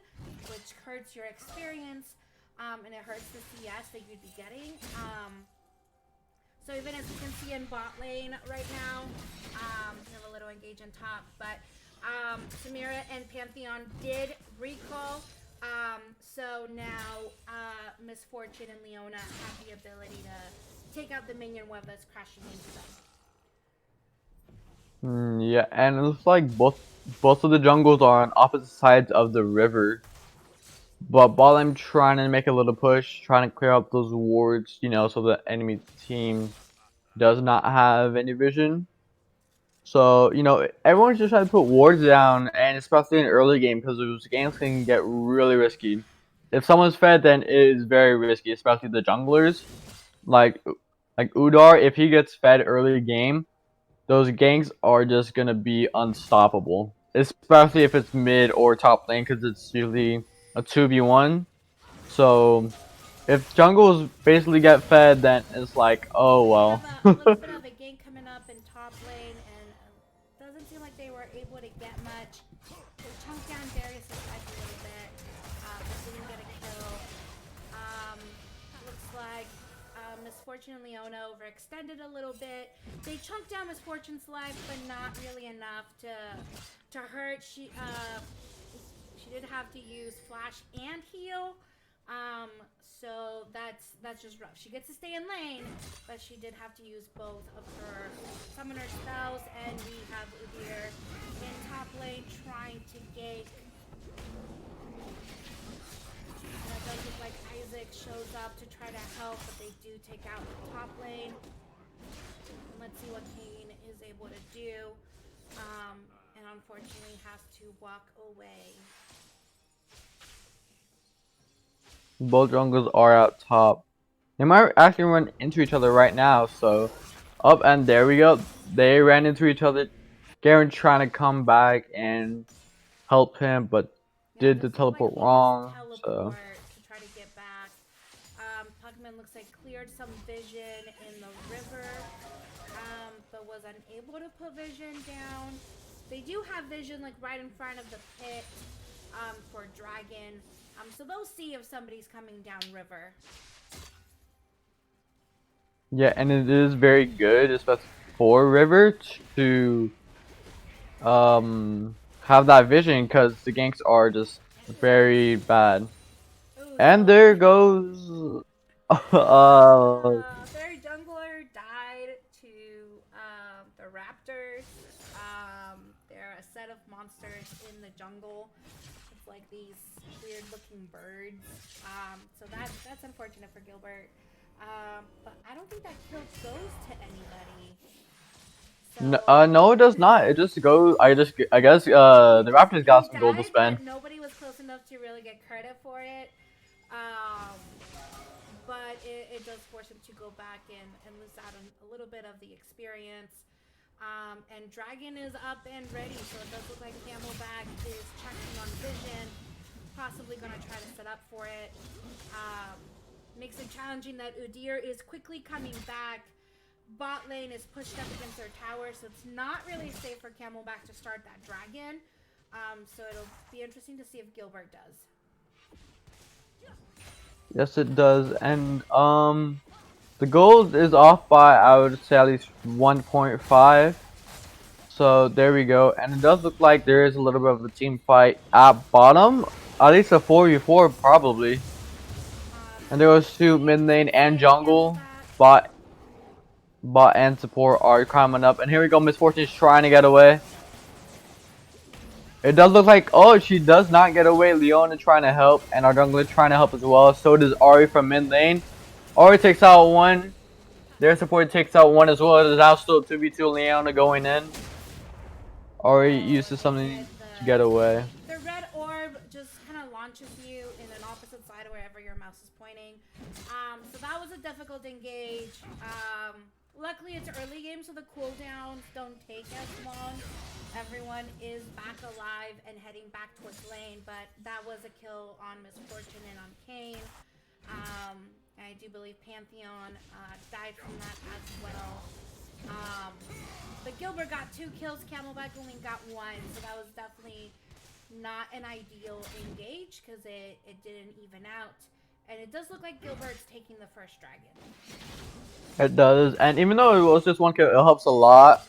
which hurts your experience, and it hurts the CS that you'd be getting. So even as you can see in bot lane right now, we have a little engage on top, but Samira and Pantheon did recall. So now Misfortune and Leona have the ability to take out the minion web that's crashing into them. Yeah, and it looks like both of the jungles are on opposite sides of the river. But while I'm trying to make a little push, trying to clear out those wards, you know, so the enemy team does not have any vision. So, you know, everyone's just trying to put wards down, and especially in early game, because those games can get really risky. If someone's fed, then it is very risky, especially the junglers. Like Udar, if he gets fed early game, those ganks are just gonna be unstoppable. Especially if it's mid or top lane, because it's usually a 2v1. So, if jungles basically get fed, then it's like, oh well. We have a little bit of a gank coming up in top lane, and doesn't seem like they were able to get much. They chunked down Darius' life a little bit, but didn't get a kill. Looks like Misfortune and Leona overextended a little bit. They chunked down Misfortune's life, but not really enough to hurt. She did have to use flash and heal. So that's just rough. She gets to stay in lane, but she did have to use both of her summoner spells, and we have Udyr in top lane trying to gank. And it does look like Isaac shows up to try to help, but they do take out the top lane. And let's see what Kane is able to do. And unfortunately has to walk away. Both jungles are out top. They might actually run into each other right now. So, up and there we go. They ran into each other. Garen trying to come back and help him, but Yeah, did the doesn't look like teleport he wrong. used So, teleport to try to get back. Pugman looks like cleared some vision in the river, but was unable to put vision down. They do have vision like right in front of the pit for Dragon, so they'll see if somebody's coming down river. yeah, and it is very good, especially for River, to have that vision because the ganks are just very bad. Ooh, And so there goes their jungler died to the raptors. They're a set of monsters in the jungle. It's like these weird looking birds. So that's unfortunate for Gilbert. But I don't think that kill goes to anybody. So no, it does not. It just goes. I guess the Raptors got he some gold to died, spend. but nobody was close enough to really get credit for it. But it does force him to go back and lose out on a little bit of the experience. And Dragon is up and ready, so it does look like Camelback is checking on vision, possibly going to try to set up for it. Makes it challenging that Udyr is quickly coming back. Bot lane is pushed up against their tower, so it's not really safe for Camelback to start that Dragon. So it'll be interesting to see if Gilbert does. Yes, it does. And the gold is off by, I would say, at least 1.5. So there we go. And it does look like there is a little bit of a team fight at bottom. At least a 4v4 probably. And there was two mid lane and jungle. Bot and support are climbing up. And here we go. Miss Fortune's trying to get away. It does look like, oh, she does not get away. Leona trying to help, and our jungler trying to help as well. So does Ari from mid lane. Ari takes out one. Their support takes out one as well. It is now still 2v2 Leona going in. Ari uses something to get away. The red orb just kind of launches you in an opposite side of wherever your mouse is pointing. So that was a difficult engage. Luckily, it's early game, so the cooldowns don't take as long. Everyone is back alive and heading back towards lane, but that was a kill on Miss Fortune and on Kane. I do believe Pantheon died from that as well. But Gilbert got 2 kills, Camelback only got 1, so that was definitely not an ideal engage because it didn't even out. And it does look like Gilbert's taking the first dragon. It does, and even though it was just 1 kill, it helps a lot.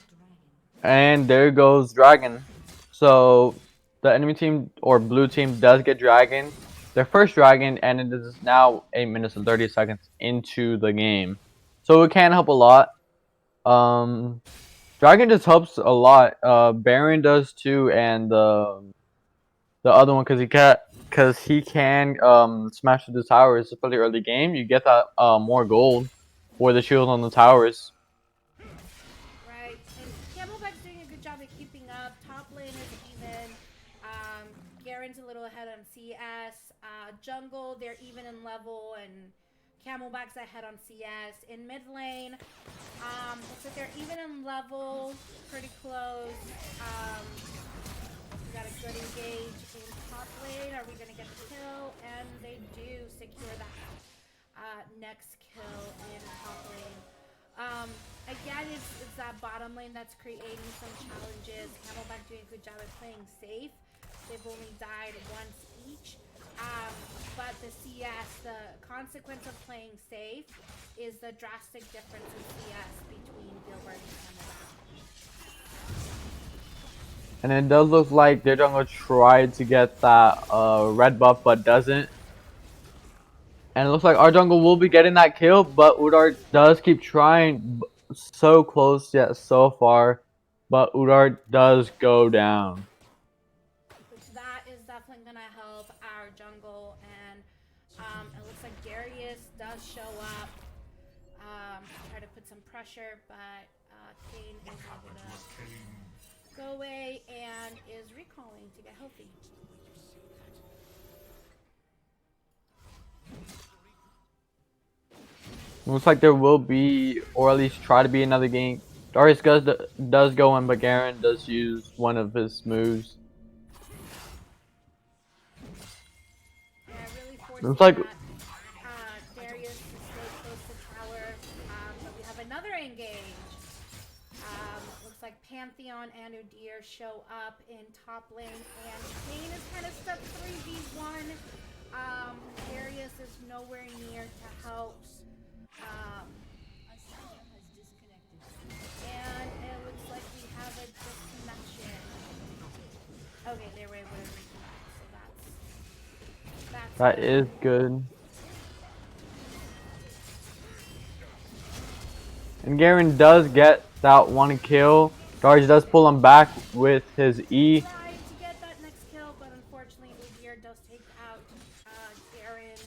And there goes Dragon. So the enemy team or blue team does get Dragon, their first Dragon, and it is now 8 minutes and 30 seconds into the game. So it can help a lot. Dragon just helps a lot. Baron does too, and the other one because he can smash the towers, especially early game. You get that more gold for the shield on the towers. Right, and Camelback's doing a good job of keeping up. Top lane is even. Garen's a little ahead on CS. Jungle, they're even in level, and Camelback's ahead on CS. In mid lane, looks like they're even in level, pretty close. We got a good engage in top lane. Are we going to get the kill? And they do secure that next kill in top lane. Again, it's that bottom lane that's creating some challenges. Camelback doing a good job of playing safe. They've only died once each. But the CS, the consequence of playing safe is the drastic difference in CS between Gilbert and Camelback. And it does look like they're gonna try to get that red buff, but doesn't. And it looks like our jungle will be getting that kill, but Udar does keep trying. So close yet so far, but Udar does go down. Which that is definitely going to help our jungle. And it looks like Darius does show up to try to put some pressure, but Kane is able to go away and is recalling to get healthy. Looks like there will be, or at least try to be, another gank. Darius does go in, but Garen does use one of his moves. Yeah, really forcing Looks like that Darius to stay close to tower. But we have another engage. Looks like Pantheon and Udyr show up in top lane, and Kane is kind of stuck 3v1. Darius is nowhere near to help. And it looks like we have a disconnection. Okay, they were able to reconnect, so that's that good. is good. And Garen does get that one kill. Darius does pull him back with his E. Trying to get that next kill, but unfortunately Udyr does take out Garen.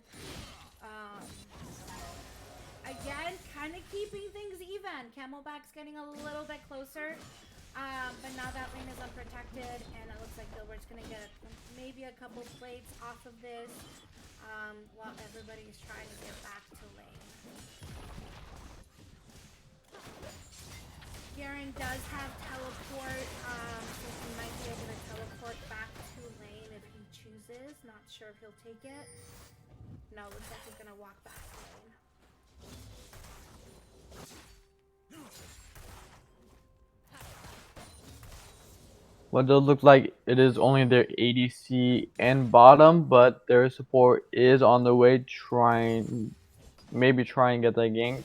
Again, kind of keeping things even. Camelback's getting a little bit closer, but now that lane is unprotected, and it looks like Gilbert's gonna get maybe a couple plates off of this, while everybody's trying to get back to lane. Garen does have teleport, so he might be able to teleport back to lane if he chooses. Not sure if he'll take it. No, looks like he's gonna walk back to lane. What does look like it is only their ADC and bottom, but their support is on the way, maybe try and get that gank.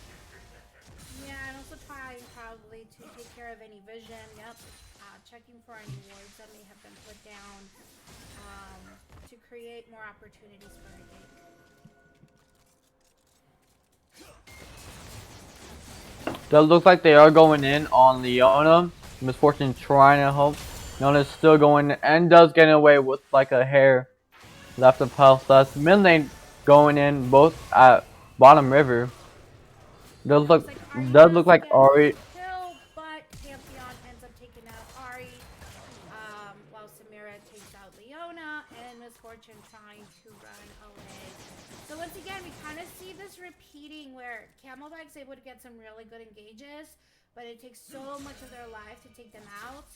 Yeah, and also trying probably to take care of any vision. Yep. Checking for any wards that may have been put down to create more opportunities for the gank. Does look like they are going in on Leona. Misfortune trying to help. Leona's still going in and does get away with like a hair left of health. That's mid lane going in, both at bottom river. Does look like Ahri. Kill, but Pantheon ends up taking out Ahri, while Samira takes out Leona, and Misfortune trying to run away. So once again, we kind of see this repeating where Camelback's able to get some really good engages, but it takes so much of their life to take them out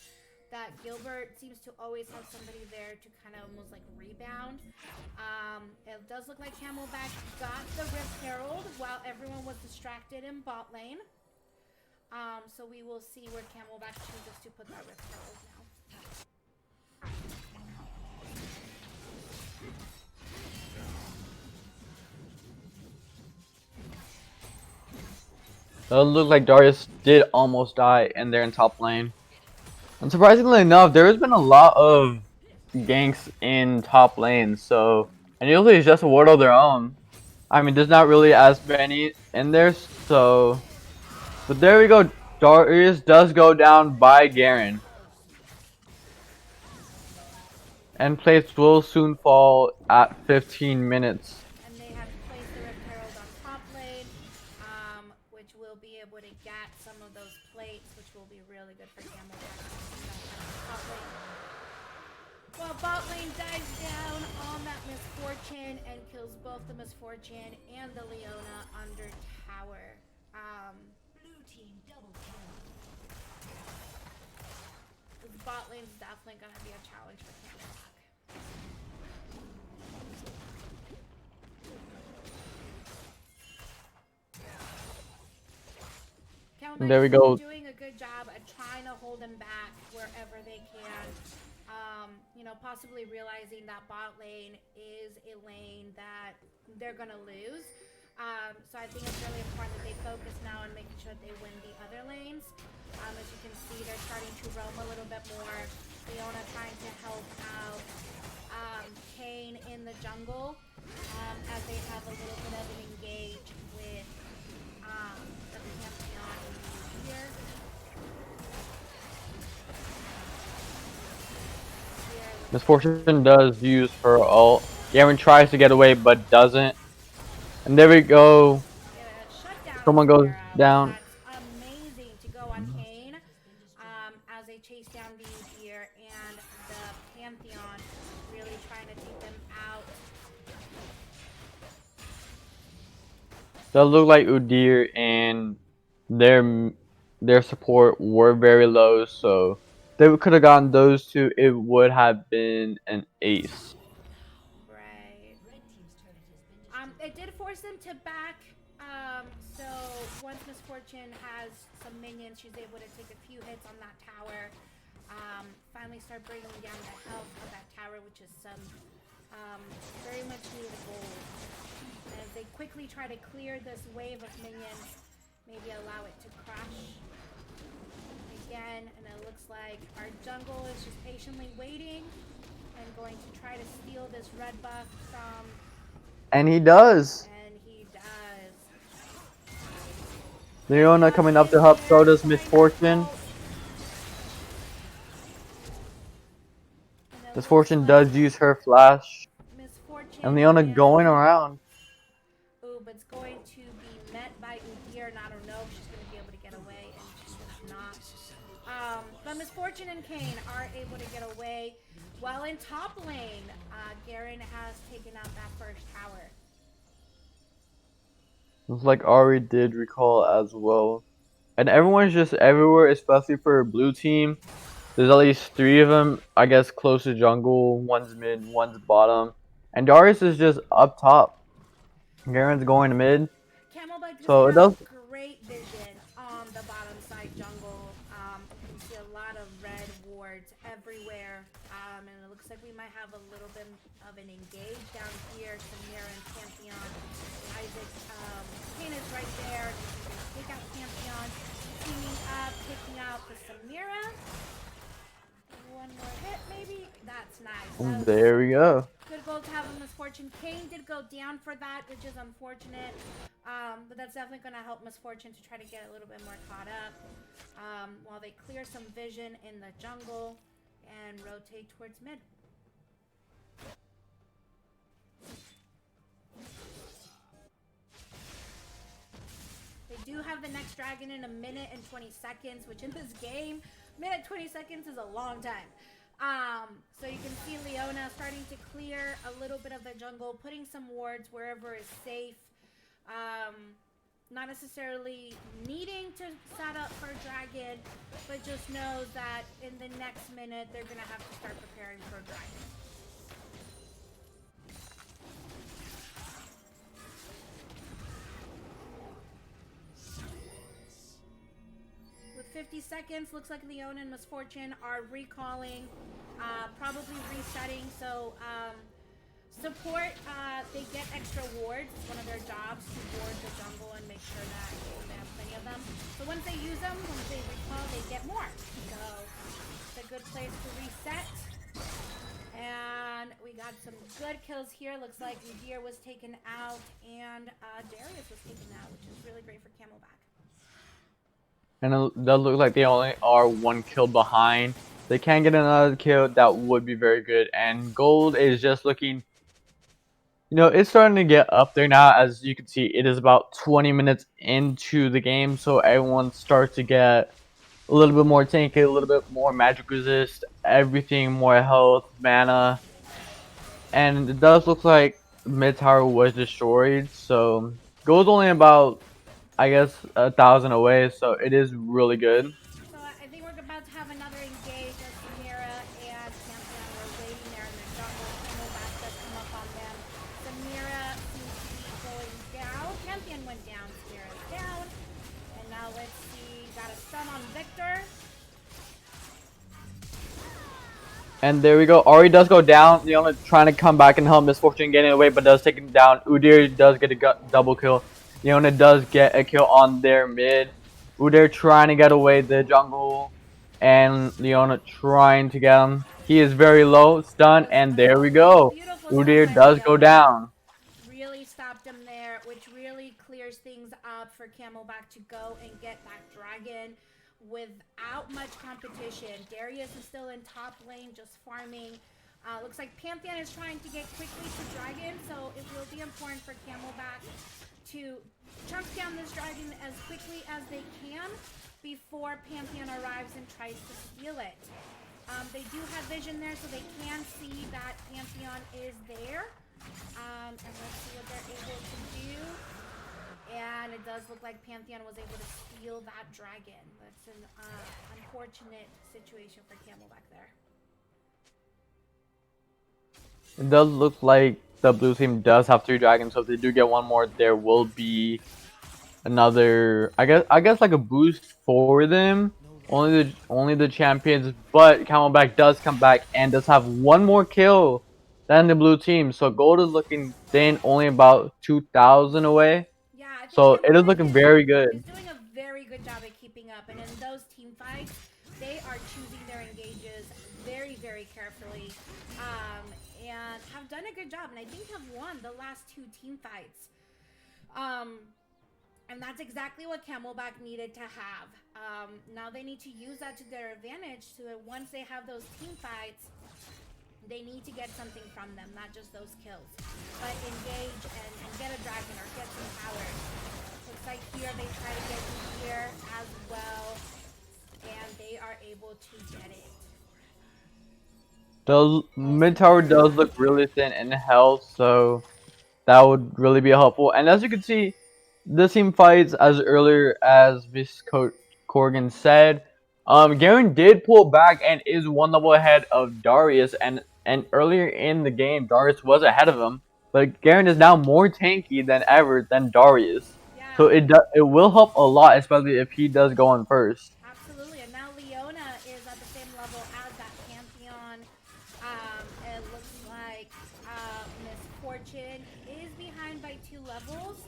that Gilbert seems to always have somebody there to kind of almost like rebound. It does look like Camelback got the Rift Herald while everyone was distracted in bot lane. So we will see where Camelback chooses to put that Rift Herald now. Does look like Darius did almost die, and they're in top lane. And surprisingly enough, there has been a lot of ganks in top lane, so, and usually it's just a ward of their own. I mean, there's not really as many in there, so, but there we go. Darius does go down by Garen. And plates will soon fall at 15 minutes. And they have placed the Rift Herald on top lane, which will be able to get some of those plates, which will be really good for Camelback. Well, bot lane dives down on that Misfortune and kills both the Misfortune and the Leona under tower. Blue team double kill. The bot lane's definitely going to be a challenge for Camelback. There we go. Doing a good job at trying to hold him back wherever they can. You know, possibly realizing that bot lane is a lane that they're gonna lose. So I think it's really important that they focus now on making sure that they win the other lanes. As you can see, they're starting to roam a little bit more. Leona trying to help out Kane in the jungle as they have a little bit of an engage with the Pantheon here. Misfortune does use her ult. Garen tries to get away but doesn't. And there we go. Someone goes down. That's amazing to go on Kane as they chase down the here and the Pantheon really trying to take them out. That looked like Udyr and their their support were very low, so they could have gotten those two. It would have been an ace. Right. It did force them to back. So once Miss Fortune has some minions, she's able to take a few hits on that tower. Finally start bringing down the health of that tower, which is some very much needed gold. As they quickly try to clear this wave of minions, maybe allow it to crash again. And it looks like our jungle is just patiently waiting and going to try to steal this red buff from. And he does. And he does. Leona coming up to help, so does Miss Fortune. Miss Fortune does use her flash. Miss Fortune And Leona going around. Ooh, but it's going to be met by Udyr, and I don't know if she's going to be able to get away, and she does not. But Miss Fortune and Kane are able to get away. While in top lane, Garen has taken out that first tower. Looks like Ari did recall as well. And everyone's just everywhere, especially for blue team. There's at least 3 of them, I guess, close to jungle. One's mid, one's bottom. And Darius is just up top. Garen's going to mid. Camelback just So it has does. great vision on the bottom side jungle. You can see a lot of red wards everywhere. And it looks like we might have a little bit of an engage down here. Samira and Pantheon. Isaac, Kane is right there. He's going to take out Pantheon. Teaming up, picking out the Samira. One more hit, maybe. That's nice. There we go. Good goal to have a Miss Fortune. Kane did go down for that, which is unfortunate. But that's definitely going to help Miss Fortune to try to get a little bit more caught up. While they clear some vision in the jungle and rotate towards mid. They do have the next dragon in 1 minute and 20 seconds, which in this game, 1 minute 20 seconds is a long time. So you can see Leona starting to clear a little bit of the jungle, putting some wards wherever is safe. Not necessarily needing to set up for a dragon, but just knows that in the next minute they're going to have to start preparing for a dragon. With 50 seconds, looks like Leona and Miss Fortune are recalling, probably resetting. So support, they get extra wards. It's one of their jobs to ward the jungle and make sure that they have plenty of them. So once they use them, once they recall, they get more. So it's a good place to reset. And we got some good kills here. Looks like Udyr was taken out and Darius was taken out, which is really great for Camelback. And it does look like they only are 1 kill behind. They can get another kill, that would be very good. And gold is just looking, you know, it's starting to get up there now. As you can see, it is about 20 minutes into the game, so everyone starts to get a little bit more tanky, a little bit more magic resist, everything, more health, mana. And it does look like mid tower was destroyed, so gold's only about, I guess, 1,000 away, so it is really good. So I think we're about to have another engage as Samira and Pantheon were waiting there in the jungle. Camelback does come up on them. Samira seems to be going down. Pantheon went down. Samira's down. And now let's see. Got a stun on Victor. And there we go. Ari does go down. Leona trying to come back and help Miss Fortune getting away, but does take him down. Udyr does get a double kill. Leona does get a kill on their mid. Udyr trying to get away the jungle. And Leona trying to get him. He is very low, stunned, and there we go. Udyr does go down. Really stopped him there, which really clears things up for Camelback to go and get that dragon without much competition. Darius is still in top lane, just farming. Looks like Pantheon is trying to get quickly to dragon, so it will be important for Camelback to chunk down this dragon as quickly as they can before Pantheon arrives and tries to steal it. They do have vision there, so they can see that Pantheon is there. And let's see what they're able to do. And it does look like Pantheon was able to steal that dragon. That's an unfortunate situation for Camelback there. It does look like the blue team does have 3 dragons, so if they do get one more, there will be another, I guess like a boost for them. Only the champions, but Camelback does come back and does have one more kill than the blue team. So gold is looking thin, only about 2,000 away. Yeah, I think So it is Camelback looking very good. is doing a very good job at keeping up. And in those team fights, they are choosing their engages very, very carefully. And have done a good job. And I think have won the last 2 team fights. And that's exactly what Camelback needed to have. Now they need to use that to their advantage so that once they have those team fights, they need to get something from them, not just those kills. But engage and get a dragon or get some power. Looks like here they try to get here as well. And they are able to get it. The mid tower does look really thin in health, so that would really be helpful. And as you can see, the team fights as earlier as Miss Corgan said. Garen did pull back and is 1 level ahead of Darius, and earlier in the game Darius was ahead of him, but Garen is now more tanky than ever than Darius. Yeah. So it will help a lot, especially if he does go on first. Absolutely, and now Leona is at the same level as that Pantheon. It looks like Miss Fortune is behind by 2 levels.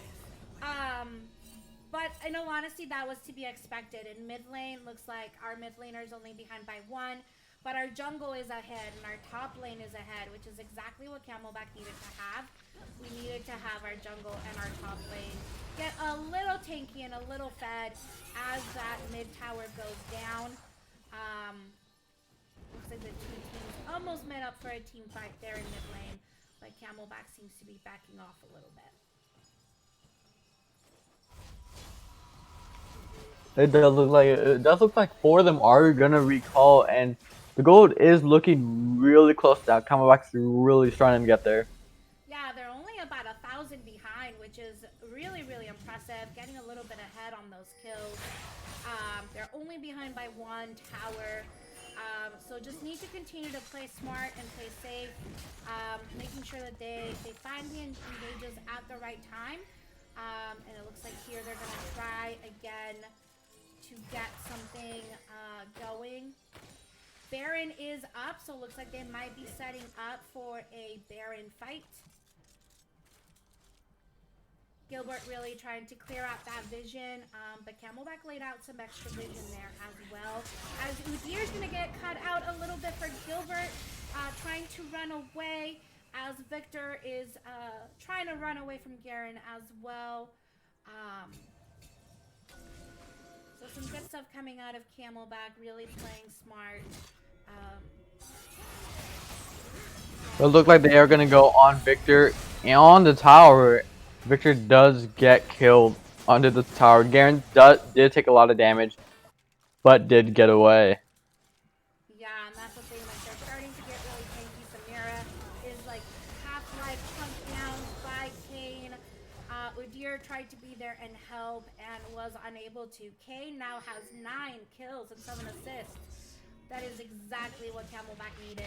But in all honesty, that was to be expected. In mid lane, looks like our mid laner is only behind by 1, but our jungle is ahead and our top lane is ahead, which is exactly what Camelback needed to have. We needed to have our jungle and our top lane get a little tanky and a little fed as that mid tower goes down. Looks like the 2 teams almost met up for a team fight there in mid lane, but Camelback seems to be backing off a little bit. It does look like 4 of them are gonna recall, and the gold is looking really close now. Camelback's really starting to get there. Yeah, they're only about 1,000 behind, which is really, really impressive. Getting a little bit ahead on those kills. They're only behind by 1 tower. So just need to continue to play smart and play safe. Making sure that they find the engages at the right time. And it looks like here they're going to try again to get something going. Baron is up, so it looks like they might be setting up for a Baron fight. Gilbert really trying to clear out that vision, but Camelback laid out some extra vision there as well. As Udyr's going to get cut out a little bit for Gilbert, trying to run away, as Victor is trying to run away from Garen as well. So some good stuff coming out of Camelback, really playing smart. It looked like they are going to go on Victor and on the tower. Victor does get killed under the tower. Garen did take a lot of damage, but did get away. Yeah, and that's the thing, like they're starting to get really tanky. Samira is like half life chunked down by Kane. Udyr tried to be there and help and was unable to. Kane now has 9 kills and 7 assists. That is exactly what Camelback needed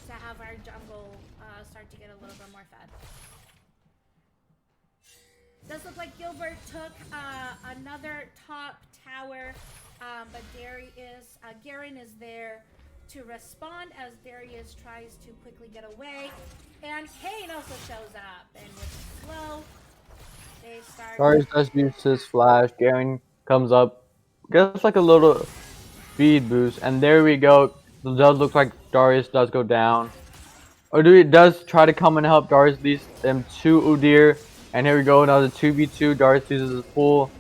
to have our jungle start to get a little bit more fed. Does look like Gilbert took another top tower, but Garen is there to respond as Darius tries to quickly get away. And Kane also shows up, and with slow, they start... Darius does use his flash. Garen comes up, gets like a little speed boost, and there we go. It does look like Darius does go down. Udyr does try to come and help. Darius leads them to Udyr. And here we go, another 2v2. Darius uses his pull.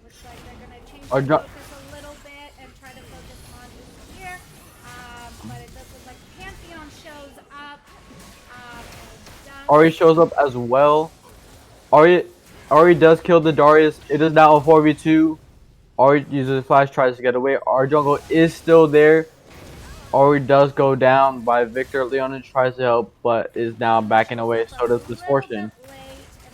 Looks like they're going to change the focus a little bit and try to focus on Udyr. But it does look like Pantheon shows up. Ari shows up as well. Ari does kill the Darius. It is now a 4v2. Ari uses his flash, tries to get away. Our jungle is still there. Ari does go down by Victor. Leona tries to help, but is now backing away. So does Misfortune. Late, and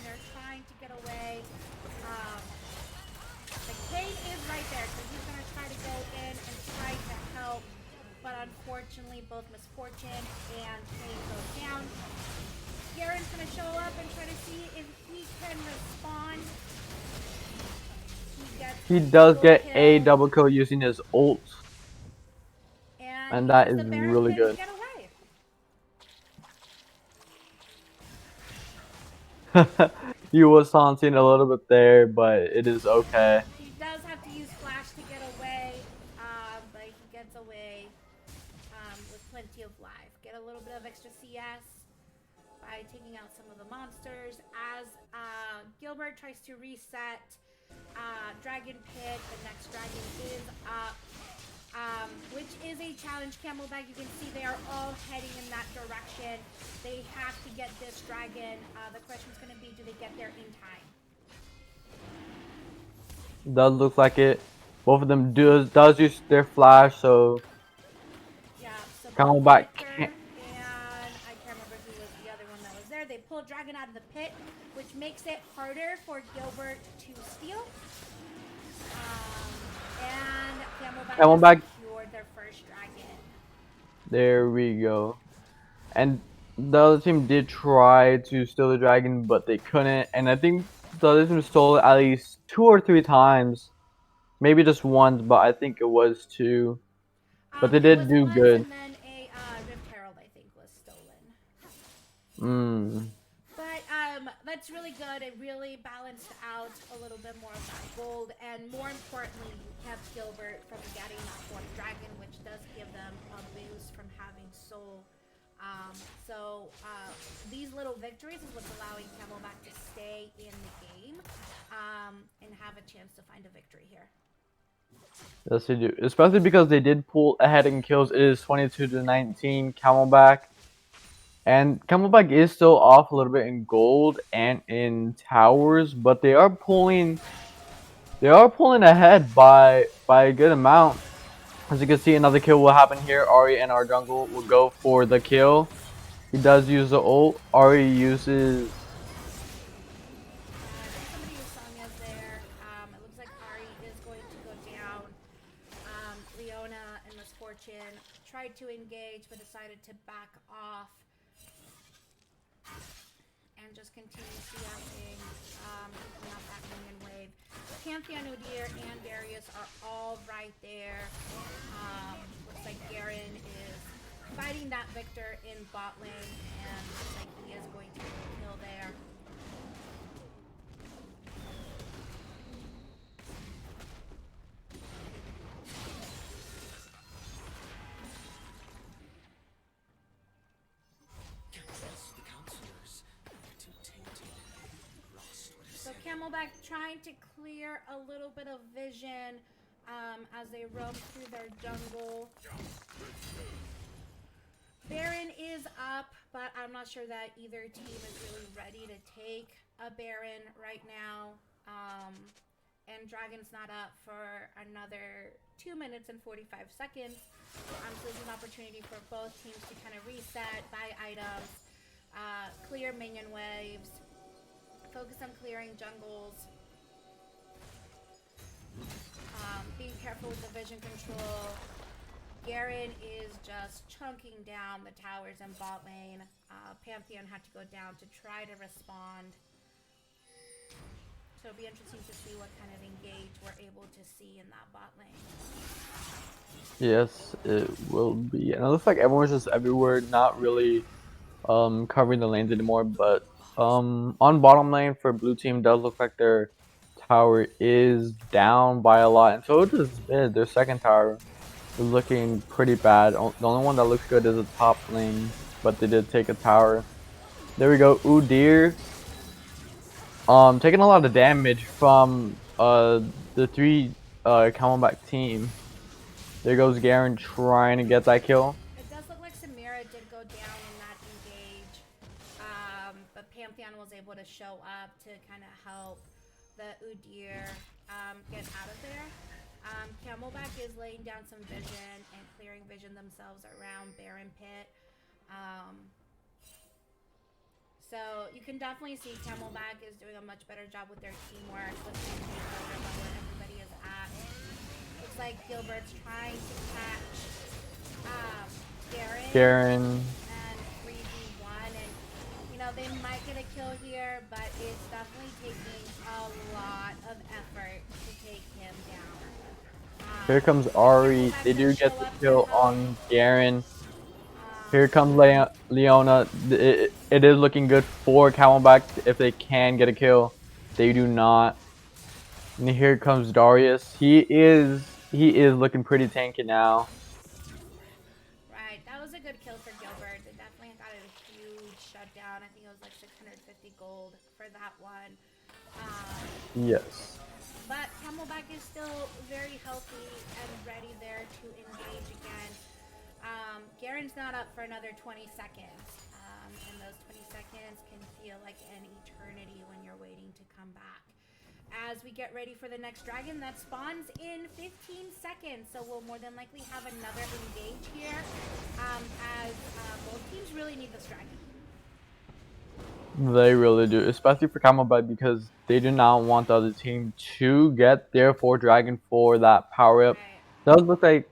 unfortunately, both Misfortune and Pain go down. Garen's gonna show up and try to see if he can respond. He does double get kill, a double kill using his ult, and he that uses is the Baron really Pit to good. get away. He was taunting a little bit there, but it is okay. He does have to use Flash to get away, but he gets away with plenty of life. Get a little bit of extra CS by taking out some of the monsters. As Gilbert tries to reset Dragon Pit, the next dragon is up. Which is a challenge. Camelback, you can see they are all heading in that direction. They have to get this dragon. The question is going to be, do they get there in time? Does look like it. Both of them does use their flash, so Yeah, so Camelback Victor can't. and I can't remember who was the other one that was there. They pulled dragon out of the pit, which makes it harder for Gilbert to steal. And Camelback secured their first dragon. There we go. And the other team did try to steal the dragon, but they couldn't. And I think the other team stole it at least 2 or 3 times. Maybe just once, but I think it was 2. But they did do good. And then a Rift Herald, I think, was stolen. But that's really good. It really balanced out a little bit more of that gold, and more importantly, you kept Gilbert from getting that fourth dragon, which does give them a boost from having soul. These little victories is what's allowing Camelback to stay in the game and have a chance to find a victory here. Yes, they do. Especially because they did pull ahead in kills. It is 22-19 Camelback. And Camelback is still off a little bit in gold and in towers, but they are pulling ahead by a good amount. As you can see, another kill will happen here. Ari and our jungle will go for the kill. He does use the ult. Ari uses. Somebody who Sonya's there. It looks like Ari is going to go down. Leona and Misfortune tried to engage, but decided to back off. And just continue CSing, picking up that minion wave. Pantheon, Udyr, and Darius are all right there. Looks like Garen is fighting that Victor in bot lane, and looks like he is going to kill there. So Camelback trying to clear a little bit of vision as they roam through their jungle. Baron is up, but I'm not sure that either team is really ready to take a Baron right now. And Dragon's not up for another 2 minutes and 45 seconds. So there's an opportunity for both teams to kind of reset, buy items, clear minion waves, focus on clearing jungles, being careful with the vision control. Garen is just chunking down the towers in bot lane. Pantheon had to go down to try to respond. So it'll be interesting to see what kind of engage we're able to see in that bot lane. Yes, it will be. And it looks like everyone's just everywhere, not really covering the lanes anymore. But on bottom lane for blue team, does look like their tower is down by a lot, and so it is mid. Their second tower is looking pretty bad. The only one that looks good is the top lane, but they did take a tower. There we go. Udyr taking a lot of damage from the 3 Camelback team. There goes Garen trying to get that kill. It does look like Samira did go down in that engage, but Pantheon was able to show up to kind of help the Udyr get out of there. Camelback is laying down some vision and clearing vision themselves around Baron Pit. So you can definitely see Camelback is doing a much better job with their teamwork, with the takeover about where everybody is at. Looks like Gilbert's trying to catch Garen. and 3v1, and you know they might get a kill here, but it's definitely taking a lot of effort to take him down. Here comes Ari. Camelback They do does get show the up to kill help. on Garen. Um, Here comes Leona. It is looking good for Camelback if they can get a kill. They do not. And here comes Darius. He is looking pretty tanky now. Right, that was a good kill for Gilbert. They definitely got a huge shutdown. I think it was like 650 gold for that one. Yes. But Camelback is still very healthy and ready there to engage again. Garen's not up for another 20 seconds. And those 20 seconds can feel like an eternity when you're waiting to come back. As we get ready for the next dragon that spawns in 15 seconds. So we'll more than likely have another engage here. As both teams really need this dragon. They really do, especially for Camelback because they do not want the other team to get their 4 dragon for that power up. Right. Does look like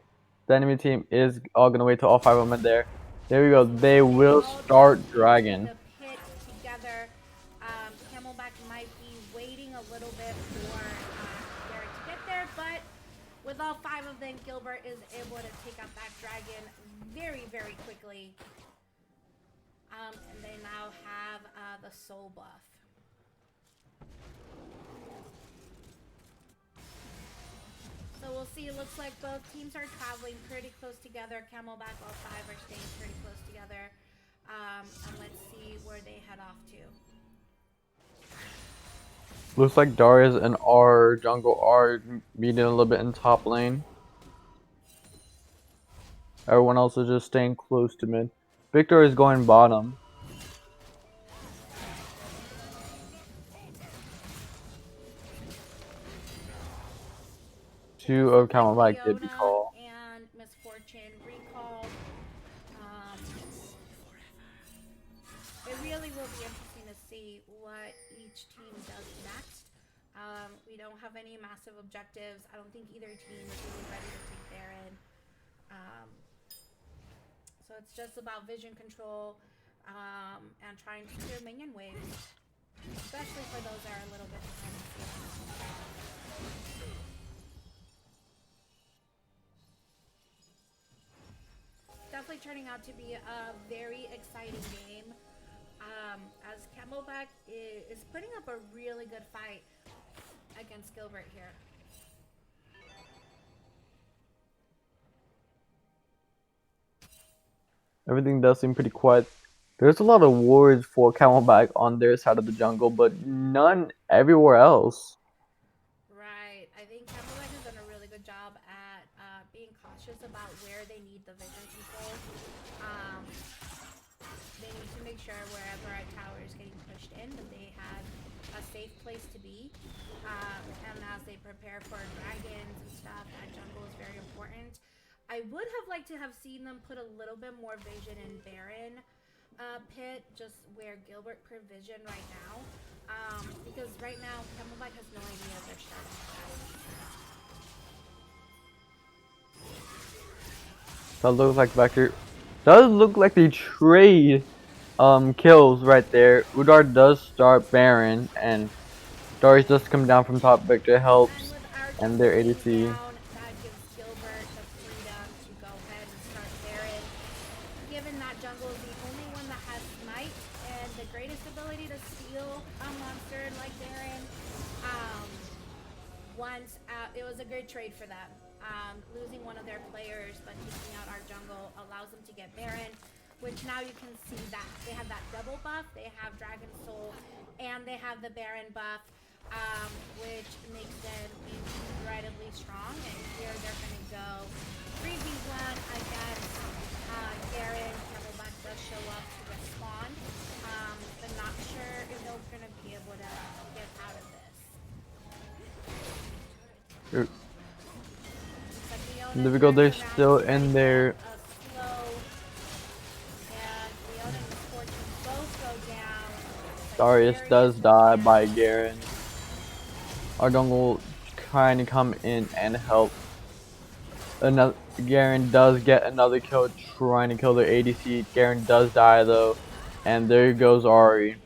the enemy team is all gonna wait till all 5 of them are there. There we go. They will all start jump into dragon. the pit together. Camelback might be waiting a little bit for Garen to get there, but with all 5 of them, Gilbert is able to take out that dragon very, very quickly. And they now have the soul buff. So we'll see. It looks like both teams are traveling pretty close together. Camelback, all 5 are staying pretty close together. And let's see where they head off to. Looks like Darius and our jungle are meeting a little bit in top lane. Everyone else is just staying close to mid. Victor is going bottom. Two of Camelback did recall. And Misfortune recalled. It really will be interesting to see what each team does next. We don't have any massive objectives. I don't think either team is really ready to take Baron. So it's just about vision control and trying to clear minion waves, especially for those that are a little bit behind the scenes. Definitely turning out to be a very exciting game. As Camelback is putting up a really good fight against Gilbert here. Everything does seem pretty quiet. There's a lot of wards for Camelback on their side of the jungle, but none everywhere else. Right. I think Camelback has done a really good job at being cautious about where they need the vision control. They need to make sure wherever a tower is getting pushed in that they have a safe place to be. And as they prepare for dragons and stuff, that jungle is very important. I would have liked to have seen them put a little bit more vision in Baron pit, just where Gilbert provision right now. Because right now, Camelback has no idea if they're starting that. That looks like Vector. Does look like they trade kills right there. Udar does start Baron, and Darius does come down from top. Victor helps, and their ADC. Down, that gives Gilbert the freedom to go ahead and start Baron. Given that jungle is the only one that has Smite and the greatest ability to steal a monster like Baron, it was a good trade for them. Losing one of their players but taking out our jungle allows them to get Baron, which now you can see that they have that double buff. They have Dragon Soul and they have the Baron buff, which makes them incredibly strong. And here they're going to go 3v1 against Garen. Camelback does show up to respawn, but not sure if they're going to be able to get out of this. There we go, they're still in there. Darius does die by Garen. Our jungle trying to come in and help. Another Garen does get another kill trying to kill their ADC. Garen does die though, and there goes Ari.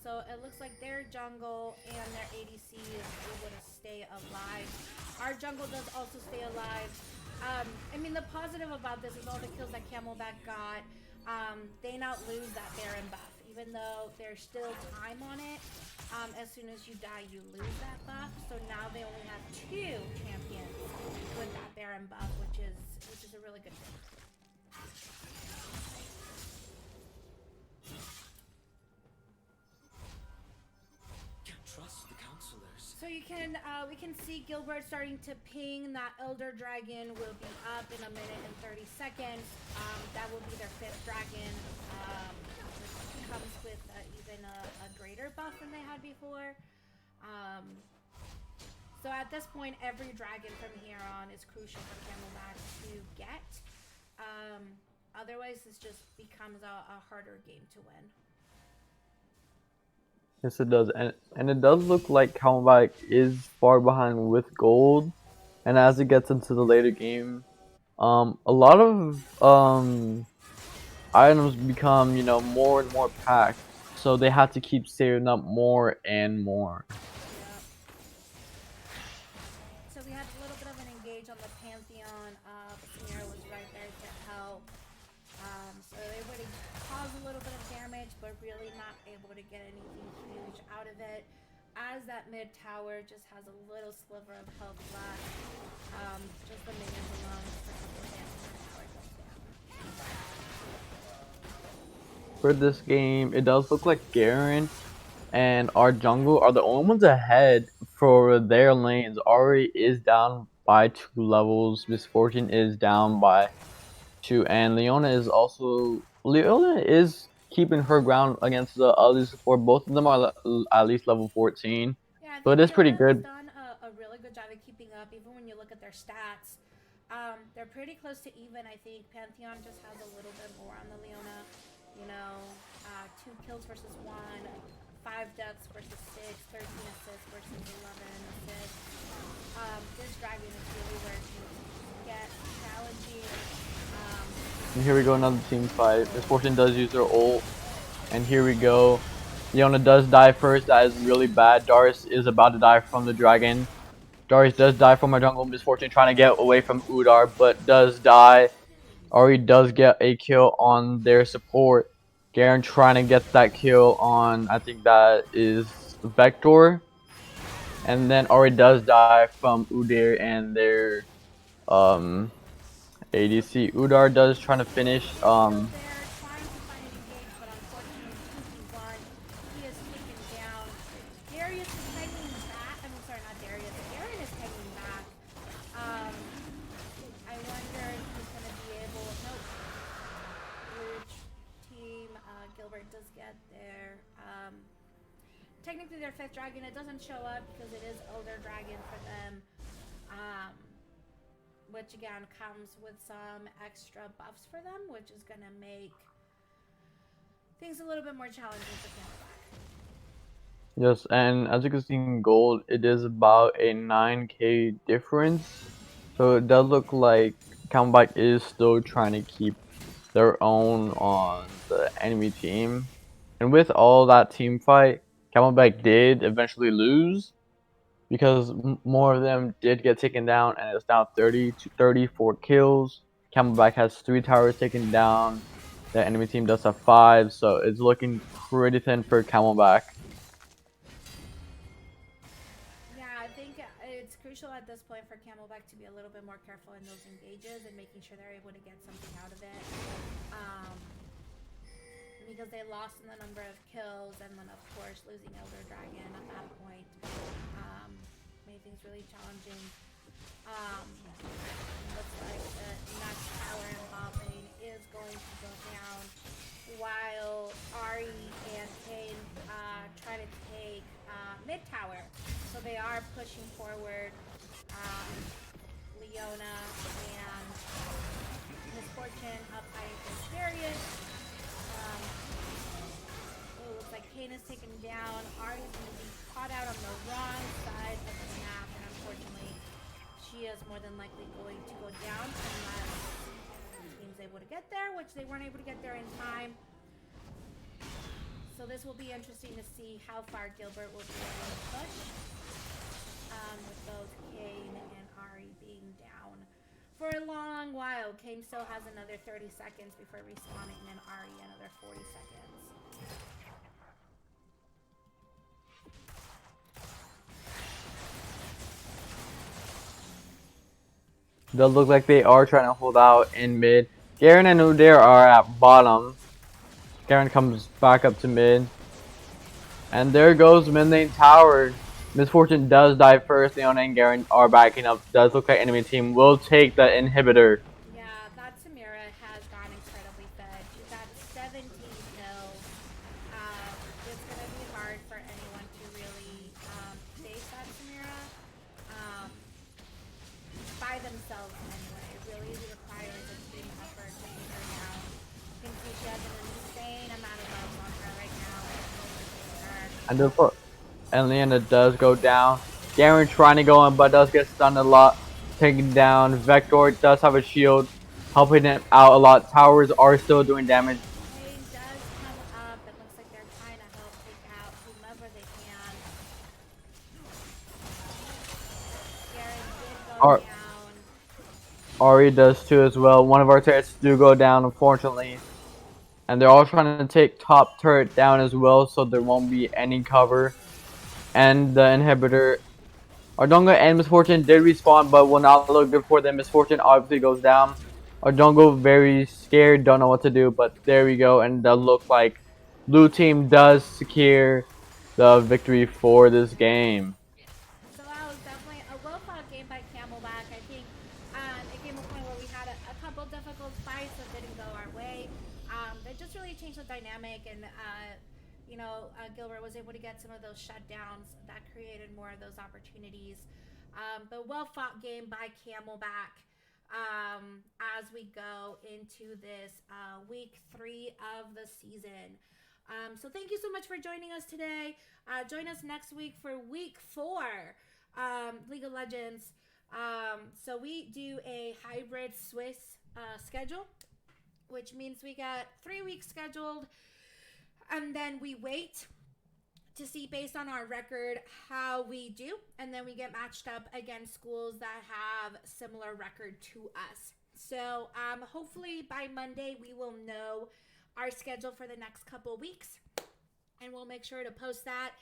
So it looks like their jungle and their ADC is able to stay alive. Our jungle does also stay alive. I mean, the positive about this is all the kills that Camelback got. They not lose that Baron buff, even though there's still time on it. As soon as you die, you lose that buff. So now they only have 2 champions with that Baron buff, which is a really good thing. Trust the counselors. So we can see Gilbert starting to ping that Elder Dragon will be up in a minute and 30 seconds. That will be their 5th dragon. Which comes with even a greater buff than they had before. So at this point, every dragon from here on is crucial for Camelback to get. Otherwise, this just becomes a harder game to win. Yes, it does, and it does look like Camelback is far behind with gold, and as it gets into the later game, a lot of items become more and more packed, so they have to keep saving up more and more. Yeah. So we had a little bit of an engage on the Pantheon. Sierra was right there to help. So they were able to cause a little bit of damage, but really not able to get anything huge out of it. As that mid tower just has a little sliver of health left. Just the minions alone. Just a couple of damage and the tower goes down. For this game, it does look like Garen and our jungle are the only ones ahead for their lanes. Ari is down by 2 levels. Misfortune is down by 2, and Leona is keeping her ground against the other support. Both of them are at least level 14, Yeah, I so it think is pretty Leona has good. done a really good job of keeping up, even when you look at their stats. They're pretty close to even. I think Pantheon just has a little bit more on the Leona. 2 kills versus 1, 5 deaths versus 6, 13 assists versus 11 assists. This dragon is really where it gets challenging. And here we go, another team fight. Misfortune does use her ult, and here we go. Leona does die first. That is really bad. Darius is about to die from the dragon. Darius does die from our jungle. Misfortune trying to get away from Udar, but does die. Ari does get a kill on their support. Garen trying to get that kill on, I think that is Vector. And then Ari does die from Udyr and their ADC. Udar does trying to finish Still there, trying to find an engage, but unfortunately 2v1. He is taken down. Darius is hanging back. I'm sorry, not Darius. Garen is hanging back. I wonder if he's going to be able. Nope. Blue team. Gilbert does get there. Technically, their 5th dragon. It doesn't show up because it is Elder Dragon for them. Which again comes with some extra buffs for them, which is going to make things a little bit more challenging for Camelback. Yes, and as you can see in gold, it is about a 9k difference. So it does look like Camelback is still trying to keep their own on the enemy team. And with all that team fight, Camelback did eventually lose because more of them did get taken down, and it's now 30 to 34 kills. Camelback has 3 towers taken down. The enemy team does have 5, so it's looking pretty thin for Camelback. Yeah, I think it's crucial at this point for Camelback to be a little bit more careful in those engages and making sure they're able to get something out of it. Because they lost in the number of kills, and then of course losing Elder Dragon at that point made things really challenging. Looks like the next tower in bot lane is going to go down, while Ari and Kane try to take mid tower. So they are pushing forward. Leona and Misfortune up fighting for Darius. Looks like Kane is taken down. Ari's going to be caught out on the wrong side of the map, and unfortunately, she is more than likely going to go down unless the team's able to get there, which they weren't able to get there in time. So this will be interesting to see how far Gilbert will be able to push with both Kane and Ari being down for a long while. Kane still has another 30 seconds before respawning, and Ari another 40 seconds. Does look like they are trying to hold out in mid. Garen and Udyr are at bottom. Garen comes back up to mid. And there goes mid lane tower. Misfortune does die first. Leona and Garen are backing up. Does look like enemy team will take the inhibitor. Yeah, that Samira has gone incredibly fed. She's got 17 kills. It's going to be hard for anyone to really face that Samira by themselves anyway. It really requires a team effort to take her down. You can see she has an insane amount of bugs on her right now. And Leona does go down. Garen trying to go in, but does get stunned a lot. Taken down. Vector does have a shield, helping him out a lot. Towers are still doing damage. Kane does come up. It looks like they're trying to help take out whomever they can. Garen did go down. Ari does too as well. One of our turrets do go down, unfortunately. And they're all trying to take top turret down as well, so there won't be any cover. And the inhibitor, Ardonga and Misfortune did respawn, but will not look good for them. Misfortune obviously goes down. Ardonga very scared, don't know what to do, but there we go. And that look like blue team does secure the victory for this game. So that was definitely a well-fought game by Camelback. I think it came to a point where we had a couple difficult fights that didn't go our way. That just really changed the dynamic, and Gilbert was able to get some of those shutdowns that created more of those opportunities. But well-fought game by Camelback as we go into this week 3 of the season. So thank you so much for joining us today. Join us next week for week 4 League of Legends. So we do a hybrid Swiss schedule, which means we got 3 weeks scheduled, and then we wait to see based on our record how we do, and then we get matched up against schools that have similar record to us. So hopefully by Monday we will know our schedule for the next couple weeks, and we'll make sure to post that.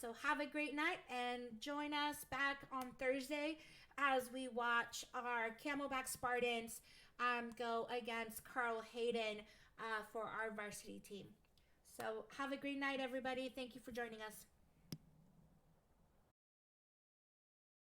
So have a great night, and join us back on Thursday as we watch our Camelback Spartans go against Carl Hayden for our varsity team. So have a great night, everybody. Thank you for joining us.